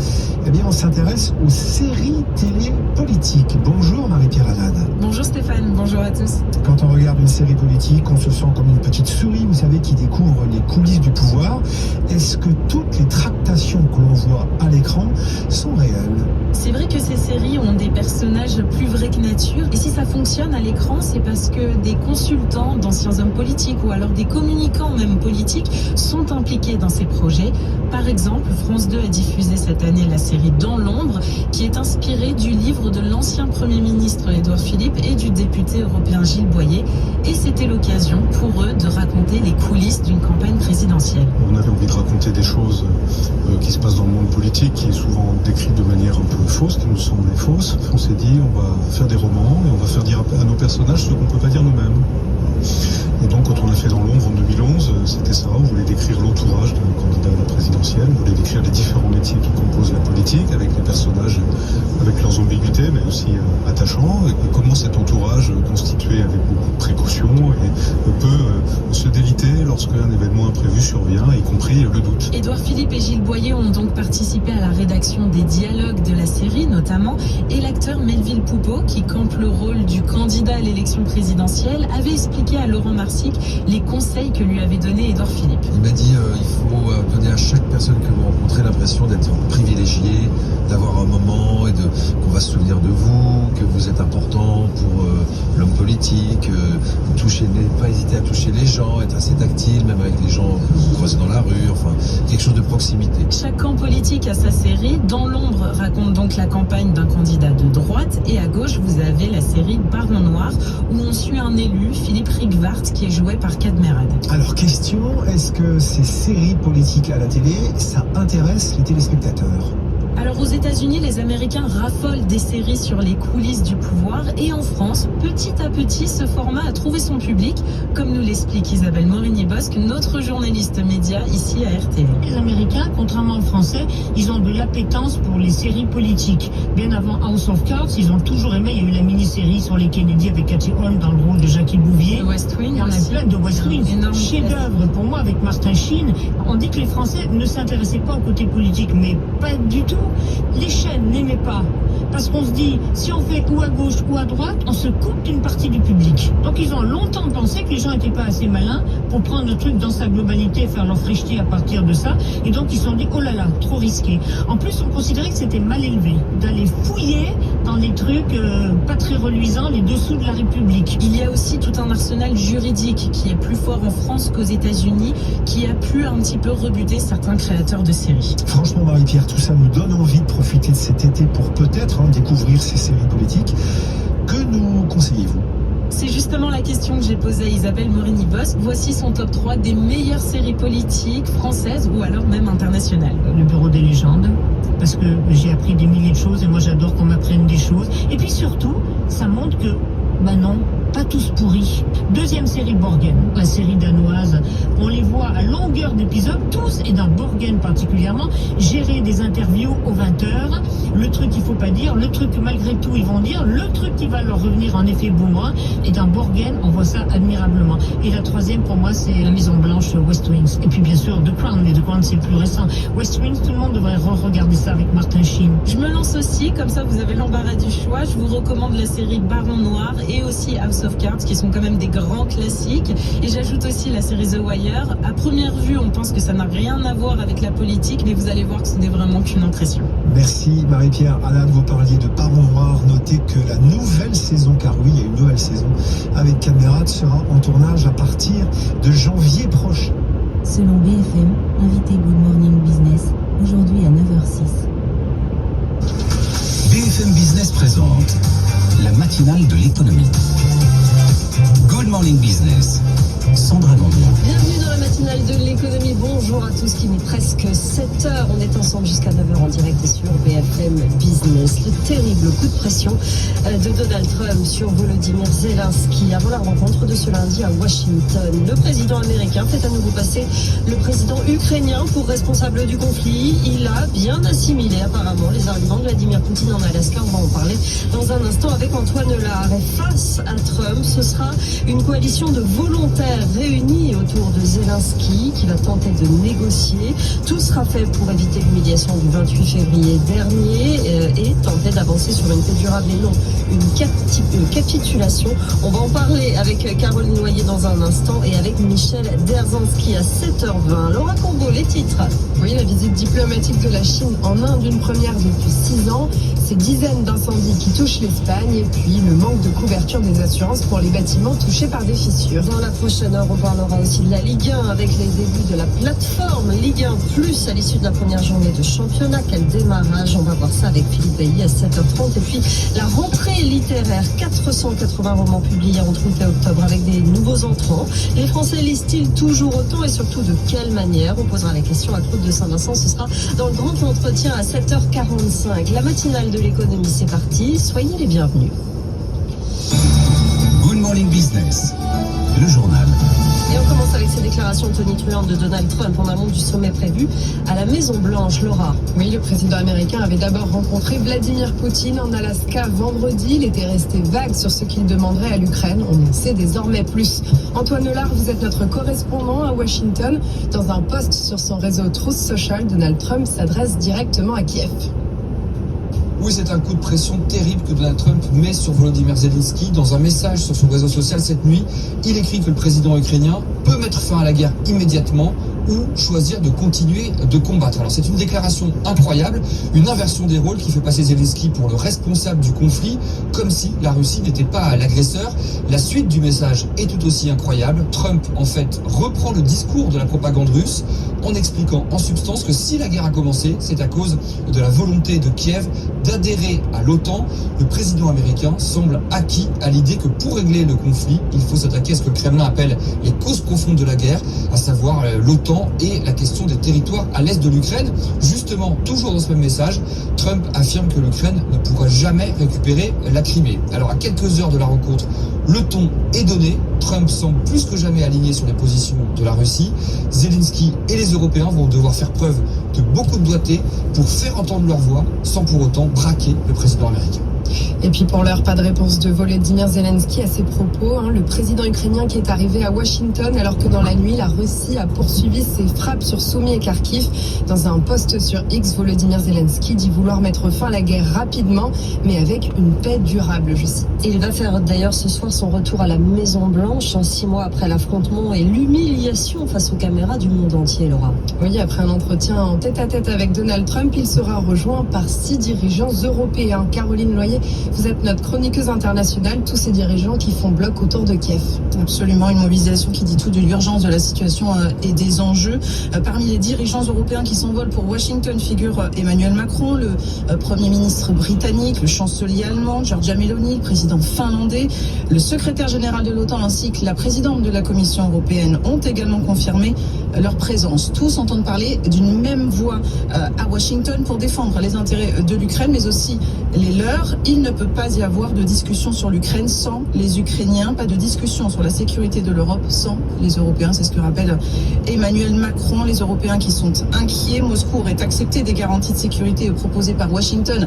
eh bien, on s'intéresse aux séries télé politiques. Bonjour Marie-Pierre Haddad. Bonjour Stéphane, bonjour à tous. Quand on regarde une série politique, on se sent comme une petite souris, vous savez, qui découvre les coulisses du pouvoir. Est-ce que toutes les tractations que l'on voit à l'écran sont réelles? C'est vrai que ces séries ont des personnages plus vrais que nature. Et si ça fonctionne à l'écran, c'est parce que des consultants, d'anciens hommes politiques ou alors des communicants même politiques sont impliqués dans ces projets. Par exemple, France 2 a diffusé cette année la série Dans l'ombre, qui est inspirée du livre de l'ancien Premier ministre Édouard Philippe et du député européen Gilles Boyer. Et c'était l'occasion pour eux de raconter les coulisses d'une campagne présidentielle. On avait envie de raconter des choses qui se passent dans le monde politique, qui est souvent décrite de manière un peu fausse, qui nous semblait fausse. On s'est dit, on va faire des romans et on va faire dire à nos personnages ce qu'on ne peut pas dire nous-mêmes. Et donc, quand on a fait Dans l'ombre en 2011, c'était ça. On voulait décrire l'entourage d'un candidat à la présidentielle. On voulait décrire les différents métiers qui composent la politique, avec les personnages, avec leurs ambiguïtés, mais aussi attachants. Et comment cet entourage, constitué avec beaucoup de précautions, peut se déliter lorsqu'un événement imprévu survient, y compris le doute. Édouard Philippe et Gilles Boyer ont donc participé à la rédaction des dialogues de la série, notamment. Et l'acteur Melville Poupeau, qui campe le rôle du candidat à l'élection présidentielle, avait expliqué à Laurent Marsic les conseils que lui avait donnés Édouard Philippe. Il m'a dit il faut donner à chaque personne que vous rencontrez l'impression d'être privilégié, d'avoir un moment et qu'on va se souvenir de vous, que vous êtes important pour l'homme politique, ne pas hésiter à toucher les gens, être assez tactile, même avec les gens que vous croisez dans la rue, enfin quelque chose de proximité. Chaque camp politique a sa série. Dans l'ombre raconte donc la campagne d'un candidat de droite, et à gauche vous avez la série Baron Noir, où on suit un élu, Philippe Rigvart, qui est joué par Cadmerade. Alors question, est-ce que ces séries politiques à la télé, ça intéresse les téléspectateurs? Alors aux États-Unis, les Américains raffolent des séries sur les coulisses du pouvoir, et en France, petit à petit, ce format a trouvé son public, comme nous l'explique Isabelle Morigny-Bosque, notre journaliste média ici à RTL. Les Américains, contrairement aux Français, ils ont de l'appétence pour les séries politiques. Bien avant House of Cards, ils ont toujours aimé. Il y a eu la mini-série sur les Kennedy avec Cathy Holmes dans le rôle de Jackie Bouvier. De West Wing. Il y en a plein de West Wing. Chef-d'œuvre pour moi avec Martin Sheen. On dit que les Français ne s'intéressaient pas au côté politique, mais pas du tout. Les chaînes n'aimaient pas. Parce qu'on se dit, si on fait ou à gauche ou à droite, on se coupe d'une partie du public. Donc ils ont longtemps pensé que les gens n'étaient pas assez malins pour prendre le truc dans sa globalité et faire leur fricheté à partir de ça. Et donc ils se sont dit, oh là là, trop risqué. En plus, on considérait que c'était mal élevé d'aller fouiller dans des trucs pas très reluisants, les dessous de la République. Il y a aussi tout un arsenal juridique qui est plus fort en France qu'aux États-Unis, qui a pu un petit peu rebuter certains créateurs de séries. Franchement, Marie-Pierre, tout ça nous donne envie de profiter de cet été pour peut-être découvrir ces séries politiques. Que nous conseillez-vous ? C'est justement la question que j'ai posée à Isabelle Morini-Bosse. Voici son top 3 des meilleures séries politiques françaises ou alors même internationales. Le Bureau des légendes, parce que j'ai appris des milliers de choses et moi j'adore qu'on m'apprenne des choses. Et puis surtout, ça montre que, non, pas tous pourris. Deuxième série, Borgen, la série danoise. On les voit à longueur d'épisodes, tous, et dans Borgen particulièrement, gérer des interviews aux 20h. Le truc qu'il faut pas dire, le truc que malgré tout ils vont dire, le truc qui va leur revenir en effet boomerang. Et dans Borgen, on voit ça admirablement. Et la troisième, pour moi, c'est la Maison Blanche, West Wing. Et puis bien sûr, The Crown, mais The Crown c'est plus récent. West Wing, tout le monde devrait regarder ça avec Martin Sheen. Je me lance aussi, comme ça vous avez l'embarras du choix. Je vous recommande la série Baron Noir et aussi House of Cards, qui sont quand même des grands classiques. Et j'ajoute aussi la série The Wire. À première vue, on pense que ça n'a rien à voir avec la politique, mais vous allez voir que ce n'est vraiment qu'une impression. Merci Marie-Pierre. Alain, vous parliez de Baron Noir. Notez que la nouvelle saison, car oui, il y a une nouvelle saison, avec Camérat sera en tournage à partir de janvier prochain. Selon BFM, invité Good Morning Business, aujourd'hui à 9h06. BFM Business présente la matinale de l'économie. Good Morning Business, Sandra Gandian. Bienvenue dans la matinale de l'économie. Bonjour à tous, il est presque 7h. On est ensemble jusqu'à 9h en direct sur BFM Business. Le terrible coup de pression de Donald Trump sur Volodymyr Zelensky avant la rencontre de ce lundi à Washington. Le président américain fait à nouveau passer le président ukrainien pour responsable du conflit. Il a bien assimilé apparemment les arguments de Vladimir Poutine en Alaska. On va en parler dans un instant avec Antoine Lard. Et face à Trump, ce sera une coalition de volontaires réunis autour de Zelensky qui va tenter de négocier. Tout sera fait pour éviter l'humiliation du 28 février dernier et tenter d'avancer sur une paix durable et non une capitulation. On va en parler avec Caroline Noyer dans un instant et avec Michel Derzansky à 7h20. Laura Combo, les titres. Oui, la visite diplomatique de la Chine en Inde, une première depuis 6 ans. Ces dizaines d'incendies qui touchent l'Espagne et puis le manque de couverture des assurances pour les bâtiments touchés par des fissures. Dans la prochaine heure, on parlera aussi de la Ligue 1 avec les débuts de la plateforme Ligue 1 Plus à l'issue de la première journée de championnat. Quel démarrage, on va voir ça avec Philippe Bailly à 7h30. Et puis la rentrée littéraire, 480 romans publiés entre août et octobre avec des nouveaux entrants. Les Français lisent-ils toujours autant et surtout de quelle manière? On posera la question à Claude de Saint-Vincent. Ce sera dans le grand entretien à 7h45. La matinale de l'économie, c'est parti. Soyez les bienvenus. Good Morning Business, le journal. Et on commence avec ces déclarations tonitruantes de Donald Trump en amont du sommet prévu à la Maison-Blanche. Laura. Oui, le président américain avait d'abord rencontré Vladimir Poutine en Alaska vendredi. Il était resté vague sur ce qu'il demanderait à l'Ukraine. On en sait désormais plus. Antoine Lard, vous êtes notre correspondant à Washington. Dans un post sur son réseau Truth Social, Donald Trump s'adresse directement à Kiev. Oui, c'est un coup de pression terrible que Donald Trump met sur Volodymyr Zelensky. Dans un message sur son réseau social cette nuit, il écrit que le président ukrainien peut mettre fin à la guerre immédiatement ou choisir de continuer de combattre. Alors c'est une déclaration incroyable, une inversion des rôles qui fait passer Zelensky pour le responsable du conflit, comme si la Russie n'était pas l'agresseur. La suite du message est tout aussi incroyable. Trump, en fait, reprend le discours de la propagande russe en expliquant en substance que si la guerre a commencé, c'est à cause de la volonté de Kiev d'adhérer à l'OTAN. Le président américain semble acquis à l'idée que pour régler le conflit, il faut s'attaquer à ce que le Kremlin appelle les causes profondes de la guerre, à savoir l'OTAN et la question des territoires à l'est de l'Ukraine. Justement, toujours dans ce même message, Trump affirme que l'Ukraine ne pourra jamais récupérer la Crimée. Alors à quelques heures de la rencontre, le ton est donné. Trump semble plus que jamais aligné sur les positions de la Russie. Zelensky et les Européens vont devoir faire preuve de beaucoup de doigté pour faire entendre leur voix sans pour autant braquer le président américain. Et puis pour l'heure, pas de réponse de Volodymyr Zelensky à ses propos. Le président ukrainien qui est arrivé à Washington alors que dans la nuit, la Russie a poursuivi ses frappes sur Soumy et Kharkiv. Dans un post sur X, Volodymyr Zelensky dit vouloir mettre fin à la guerre rapidement, mais avec une paix durable, je cite. Il va faire d'ailleurs ce soir son retour à la Maison-Blanche, 6 mois après l'affrontement et l'humiliation face aux caméras du monde entier, Laura. Oui, après un entretien en tête-à-tête avec Donald Trump, il sera rejoint par 6 dirigeants européens. Caroline Noyer, Vous êtes notre chroniqueuse internationale, tous ces dirigeants qui font bloc autour de Kiev. Absolument, une mobilisation qui dit tout de l'urgence de la situation et des enjeux. Parmi les dirigeants européens qui s'envolent pour Washington figurent Emmanuel Macron, le Premier ministre britannique, le chancelier allemand, Giorgia Meloni, le président finlandais, le secrétaire général de l'OTAN ainsi que la présidente de la Commission européenne ont également confirmé leur présence. Tous entendent parler d'une même voix à Washington pour défendre les intérêts de l'Ukraine, mais aussi les leurs. Il ne peut pas y avoir de discussion sur l'Ukraine sans les Ukrainiens, pas de discussion sur la sécurité de l'Europe sans les Européens. C'est ce que rappelle Emmanuel Macron. Les Européens qui sont inquiets. Moscou aurait accepté des garanties de sécurité proposées par Washington,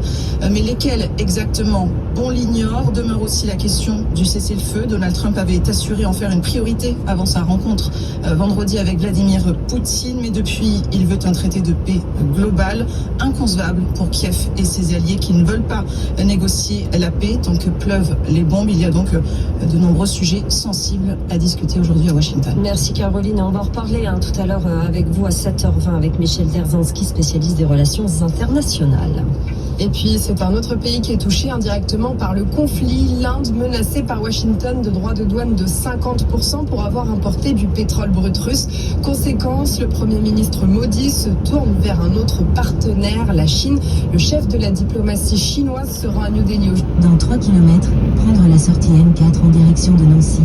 mais lesquelles exactement, on l'ignore. Demeure aussi la question du cessez-le-feu. Donald Trump avait assuré en faire une priorité avant sa rencontre vendredi avec Vladimir Poutine, mais depuis, il veut un traité de paix global, inconcevable pour Kiev et ses alliés qui ne veulent pas négocier la paix tant que pleuvent les bombes. Il y a donc de nombreux sujets sensibles à discuter aujourd'hui à Washington. Merci Caroline, on va en reparler tout à l'heure avec vous à 7h20 avec Michel Derzinski, spécialiste des relations internationales. Et puis, c'est un autre pays qui est touché indirectement par le conflit. L'Inde menacée par Washington de droits de douane de 50% pour avoir importé du pétrole brut russe. Conséquence, le Premier ministre Modi se tourne vers un autre partenaire, la Chine. Le chef de la diplomatie chinoise se rend à New Delhi. Dans 3 km, prendre la sortie N4 en direction de Nancy.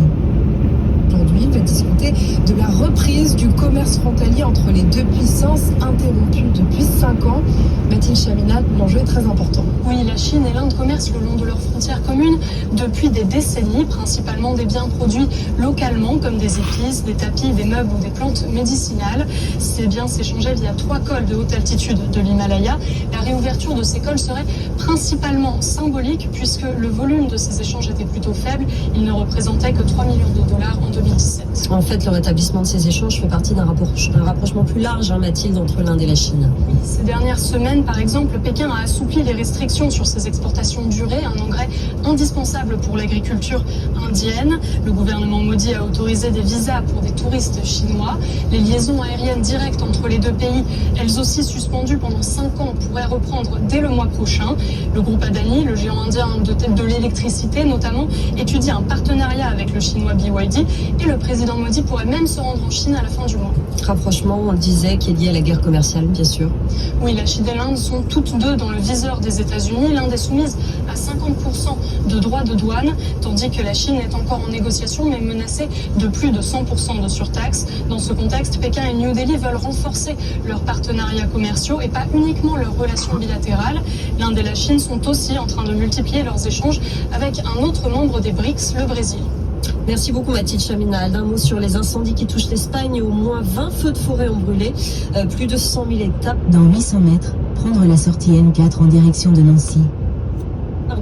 Aujourd'hui, il va discuter de la reprise du commerce frontalier entre les deux puissances interrompues depuis 5 ans. Mathilde Chaminade, l'enjeu est très important. Oui, la Chine et l'Inde commercent le long de leurs frontières communes depuis des décennies, principalement des biens produits localement comme des épices, des tapis, des meubles ou des plantes médicinales. Ces biens s'échangeaient via 3 cols de haute altitude de l'Himalaya. La réouverture de ces cols serait principalement symbolique puisque le volume de ces échanges était plutôt faible. Il ne représentait que 3 millions de dollars en 2017. En fait, le rétablissement de ces échanges fait partie d'un rapprochement plus large, Mathilde, entre l'Inde et la Chine. Oui, ces dernières semaines, par exemple, Pékin a assoupli les restrictions sur ses exportations d'urée, un engrais indispensable pour l'agriculture indienne. Le gouvernement Modi a autorisé des visas pour des touristes chinois. Les liaisons aériennes directes entre les deux pays, elles aussi suspendues pendant 5 ans, pourraient reprendre dès le mois prochain. Le groupe Adani, le géant indien de l'électricité notamment, étudie un partenariat avec le chinois BYD et le président Modi pourrait même se rendre en Chine à la fin du mois. Rapprochement, on le disait, qui est lié à la guerre commerciale, bien sûr. Oui, la Chine et l'Inde sont toutes deux dans le viseur des États-Unis. L'Inde est soumise à 50% de droits de douane, tandis que la Chine est encore en négociation, mais menacée de plus de 100% de surtaxe. Dans ce contexte, Pékin et New Delhi veulent renforcer leurs partenariats commerciaux et pas uniquement leurs relations bilatérales. L'Inde et la Chine sont aussi en train de multiplier leurs échanges avec un autre membre des BRICS, le Brésil. Merci beaucoup Mathilde Chaminade. Un mot sur les incendies qui touchent l'Espagne. Au moins 20 feux de forêt ont brûlé. Plus de 100 000 hectares. Dans 800 mètres, prendre la sortie N4 en direction de Nancy.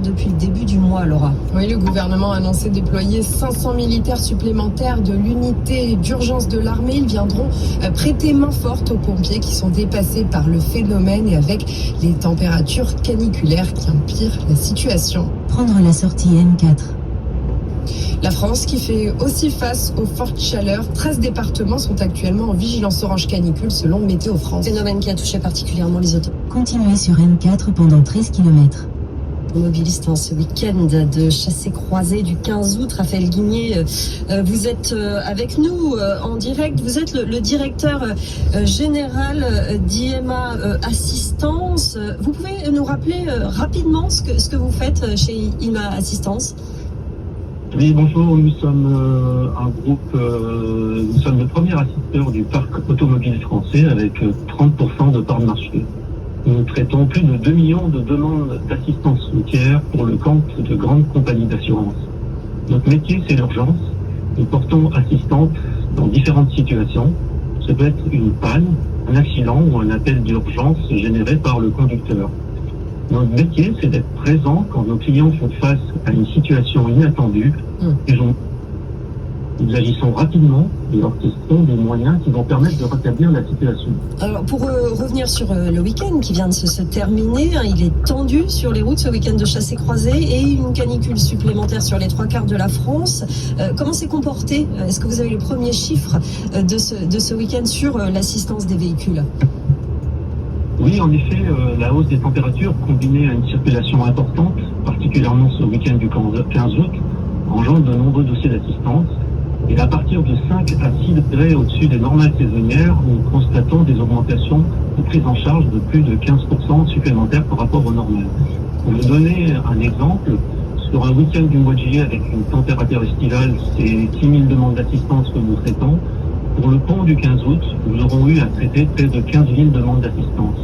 Depuis le début du mois, Laura. Oui, le gouvernement a annoncé déployer 500 militaires supplémentaires de l'unité d'urgence de l'armée. Ils viendront prêter main forte aux pompiers qui sont dépassés par le phénomène et avec les températures caniculaires qui empirent la situation. Prendre la sortie N4. La France qui fait aussi face aux fortes chaleurs. 13 départements sont actuellement en vigilance orange canicule selon Météo France. Phénomène qui a touché particulièrement les autos. Continuez sur N4 pendant 13 km. Mobiliste ce week-end de chassé-croisé du 15 août. Raphaël Guigné, vous êtes avec nous en direct. Vous êtes le directeur général d'IMA Assistance. Vous pouvez nous rappeler rapidement ce que vous faites chez IMA Assistance ? Oui, bonjour, nous sommes un groupe, nous sommes le premier assisteur du parc automobile français avec 30% de part de marché. Nous traitons plus de 2 millions de demandes d'assistance routière pour le compte de grandes compagnies d'assurance. Notre métier, c'est l'urgence. Nous portons assistance dans différentes situations. Ça peut être une panne, un accident ou un appel d'urgence généré par le conducteur. Notre métier, c'est d'être présent quand nos clients font face à une situation inattendue. Nous agissons rapidement et orchestrons des moyens qui vont permettre de rétablir la situation. Alors, pour revenir sur le week-end qui vient de se terminer, il est tendu sur les routes ce week-end de chassé-croisé et une canicule supplémentaire sur les 3/4 de la France. Comment s'est comporté ? Est-ce que vous avez le premier chiffre de ce week-end sur l'assistance des véhicules ? Oui, en effet, la hausse des températures combinée à une circulation importante, particulièrement ce week-end du 15 août, engendre de nombreux dossiers d'assistance. Et à partir de 5 à 6 degrés au-dessus des normales saisonnières, nous constatons des augmentations de prise en charge de plus de 15% supplémentaires par rapport aux normales. Pour vous donner un exemple, sur un week-end du mois de juillet avec une température estivale, c'est 6 000 demandes d'assistance que nous traitons. Pour le pont du 15 août, nous aurons eu à traiter près de 15 000 demandes d'assistance.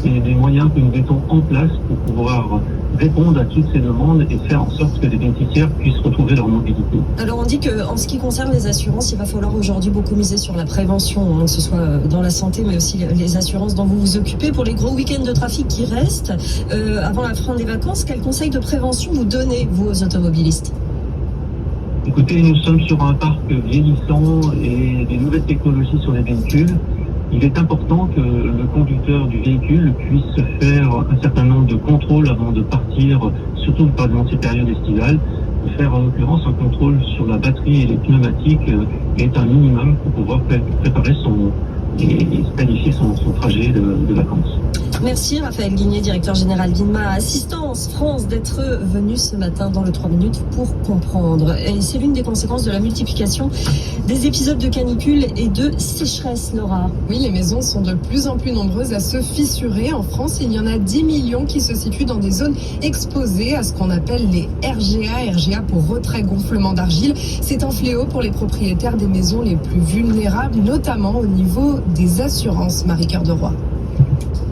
Et des moyens que nous mettons en place pour pouvoir répondre à toutes ces demandes et faire en sorte que les bénéficiaires puissent retrouver leur mobilité. Alors on dit qu'en ce qui concerne les assurances, il va falloir aujourd'hui beaucoup miser sur la prévention, que ce soit dans la santé mais aussi les assurances dont vous vous occupez. Pour les gros week-ends de trafic qui restent, avant la fin des vacances, quels conseils de prévention vous donnez, vous, aux automobilistes ? Écoutez, nous sommes sur un parc vieillissant et des nouvelles technologies sur les véhicules. Il est important que le conducteur du véhicule puisse faire un certain nombre de contrôles avant de partir, surtout pendant ces périodes estivales. Faire en l'occurrence un contrôle sur la batterie et les pneumatiques est un minimum pour pouvoir préparer et planifier son trajet de vacances. Merci Raphaël Guigné, directeur général d'INMA Assistance France, d'être venu ce matin dans le 3 minutes pour comprendre. Et c'est l'une des conséquences de la multiplication des épisodes de canicule et de sécheresse, Laura. Oui, les maisons sont de plus en plus nombreuses à se fissurer. En France, il y en a 10 millions qui se situent dans des zones exposées à ce qu'on appelle les RGA pour retrait gonflement d'argile. C'est un fléau pour les propriétaires des maisons les plus vulnérables, notamment au niveau des assurances. Marie-Cœur de Roy.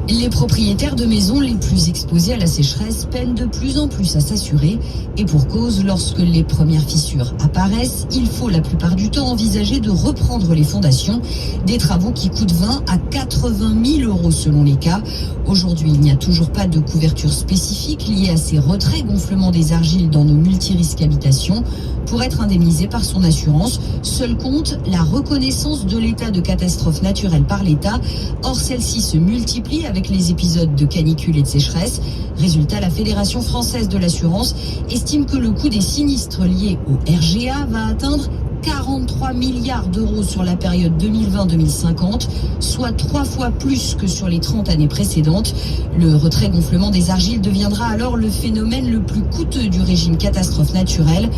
Les propriétaires de maisons les plus exposés à la sécheresse peinent de plus en plus à s'assurer. Et pour cause, lorsque les premières fissures apparaissent, il faut la plupart du temps envisager de reprendre les fondations. Des travaux qui coûtent 20 à 80 000 euros selon les cas. Aujourd'hui, il n'y a toujours pas de couverture spécifique liée à ces retraits gonflements des argiles dans nos multirisques habitations. Pour être indemnisé par son assurance, seul compte la reconnaissance de l'état de catastrophe naturelle par l'État. Or, celle-ci se multiplie avec les épisodes de canicule et de sécheresse. Résultat, la Fédération française de l'assurance estime que le coût des sinistres liés au RGA va atteindre 43 milliards d'euros sur la période 2020-2050, soit 3 fois plus que sur les 30 années précédentes. Le retrait gonflement des argiles deviendra alors le phénomène le plus coûteux du régime catastrophe naturelle,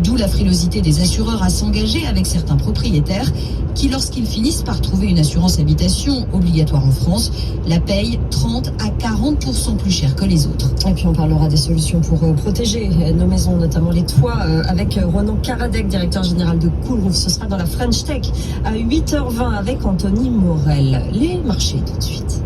d'où la frilosité des assureurs à s'engager avec certains propriétaires qui, lorsqu'ils finissent par trouver une assurance habitation obligatoire en France, la payent 30 à 40% plus cher que les autres. Et puis on parlera des solutions pour protéger nos maisons, notamment les toits, avec Ronan Karadec, directeur général de Coolroof. Ce sera dans la French Tech à 8h20 avec Anthony Morel. Les marchés tout de suite.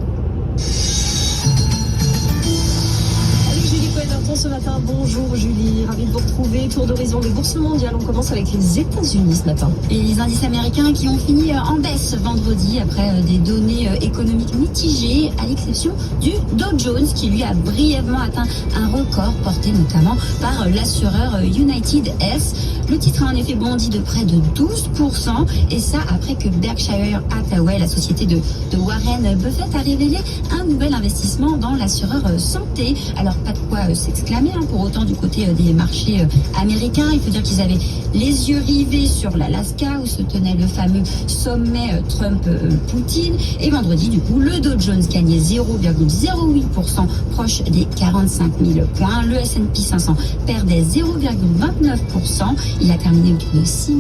Ce matin, bonjour Julie, ravie de vous retrouver. Tour d'horizon des bourses mondiales, on commence avec les États-Unis ce matin. Et les indices américains qui ont fini en baisse vendredi après des données économiques mitigées, à l'exception du Dow Jones qui lui a brièvement atteint un record porté notamment par l'assureur United Health. Le titre a en effet bondi de près de 12%, et ça après que Berkshire Hathaway, la société de Warren Buffett, a révélé un nouvel investissement dans l'assureur santé. Alors pas de quoi s'exclamer pour autant du côté des marchés américains. Il faut dire qu'ils avaient les yeux rivés sur l'Alaska où se tenait le fameux sommet Trump-Poutine. Et vendredi, du coup, le Dow Jones gagnait 0,08%, proche des 45 000 points. Le S&P 500 perdait 0,29%. Il a terminé autour de 6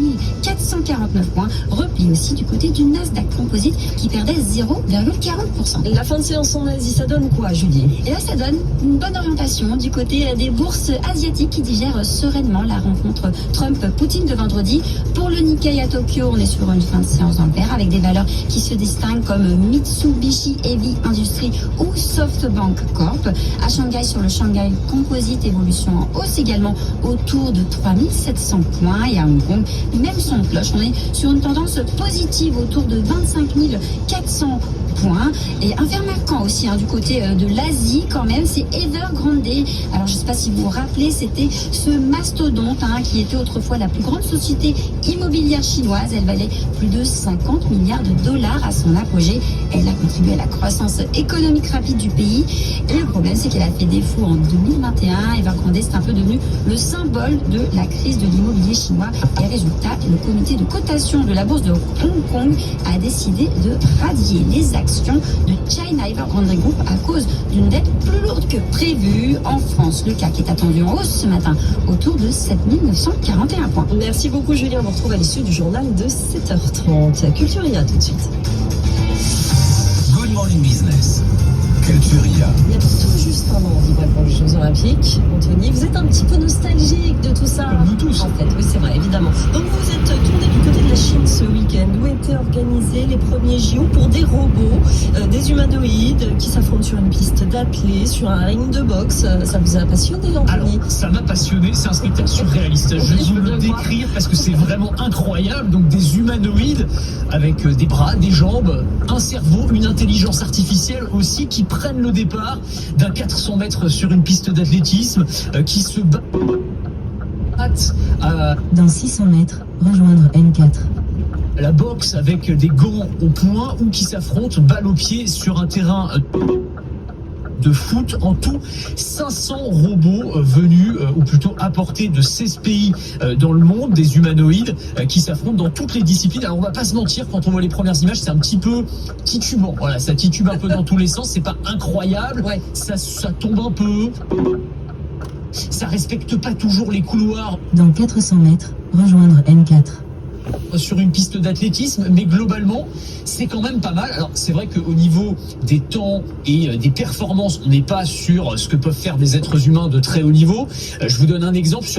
449 points. Repli aussi du côté du Nasdaq Composite qui perdait 0,40%. La fin de séance en Asie, ça donne quoi, Julie? Et là, ça donne une bonne orientation du côté des bourses asiatiques qui digèrent sereinement la rencontre Trump-Poutine de vendredi. Pour le Nikkei à Tokyo, on est sur une fin de séance en vert avec des valeurs qui se distinguent comme Mitsubishi Heavy Industries ou SoftBank Corp. À Shanghai, sur le Shanghai Composite, évolution en hausse également autour de 3700 points. Et à Hong Kong, même son de cloche, on est sur une tendance positive autour de 25 400 points. Et un fait marquant aussi du côté de l'Asie quand même, c'est Evergrande. Alors je ne sais pas si vous vous rappelez, c'était ce mastodonte qui était autrefois la plus grande société immobilière chinoise. Elle valait plus de 50 milliards de dollars à son apogée. Elle a contribué à la croissance économique rapide du pays. Et le problème, c'est qu'elle a fait défaut en 2021. Evergrande, c'est un peu devenu le symbole de la crise de l'immobilier chinois. Et résultat, le comité de cotation de la bourse de Hong Kong a décidé de radier les actifs actions de China Evergrande Group à cause d'une dette plus lourde que prévue. En France, le CAC est attendu en hausse ce matin autour de 7941 points. Merci beaucoup Julien, on vous retrouve à l'issue du journal de 7h30. Culturia tout de suite. Good Morning Business. Culturia. Il y a tout juste un an, on vivrait pour les Jeux Olympiques. Anthony, vous êtes un petit peu nostalgique de tout ça. Comme nous tous. En fait, oui, c'est vrai, évidemment. Donc vous vous êtes tourné du côté de la Chine ce week-end, où étaient organisés les premiers JO pour des robots, des humanoïdes qui s'affrontent sur une piste d'athlée, sur un ring de boxe. Ça vous a passionné, Anthony? Alors, ça m'a passionné, c'est un spectacle surréaliste. Je vais vous le décrire parce que c'est vraiment incroyable. Donc des humanoïdes avec des bras, des jambes, un cerveau, une intelligence artificielle aussi qui prennent le départ d'un 400 mètres sur une piste d'athlétisme, qui se battent Dans 600 mètres, rejoindre N4. à la boxe avec des gants au poing ou qui s'affrontent balle au pied sur un terrain de foot. En tout, 500 robots venus, ou plutôt apportés de 16 pays dans le monde, des humanoïdes qui s'affrontent dans toutes les disciplines. Alors on va pas se mentir, quand on voit les premières images, c'est un petit peu titubant. Voilà, ça titube un peu dans tous les sens, c'est pas incroyable, ouais. ça tombe un peu, ça respecte pas toujours les couloirs. Dans 400 mètres, rejoindre N4. Sur une piste d'athlétisme, mais globalement, c'est quand même pas mal. Alors, c'est vrai qu'au niveau des temps et des performances, on n'est pas sur ce que peuvent faire des êtres humains de très haut niveau. Je vous donne un exemple sur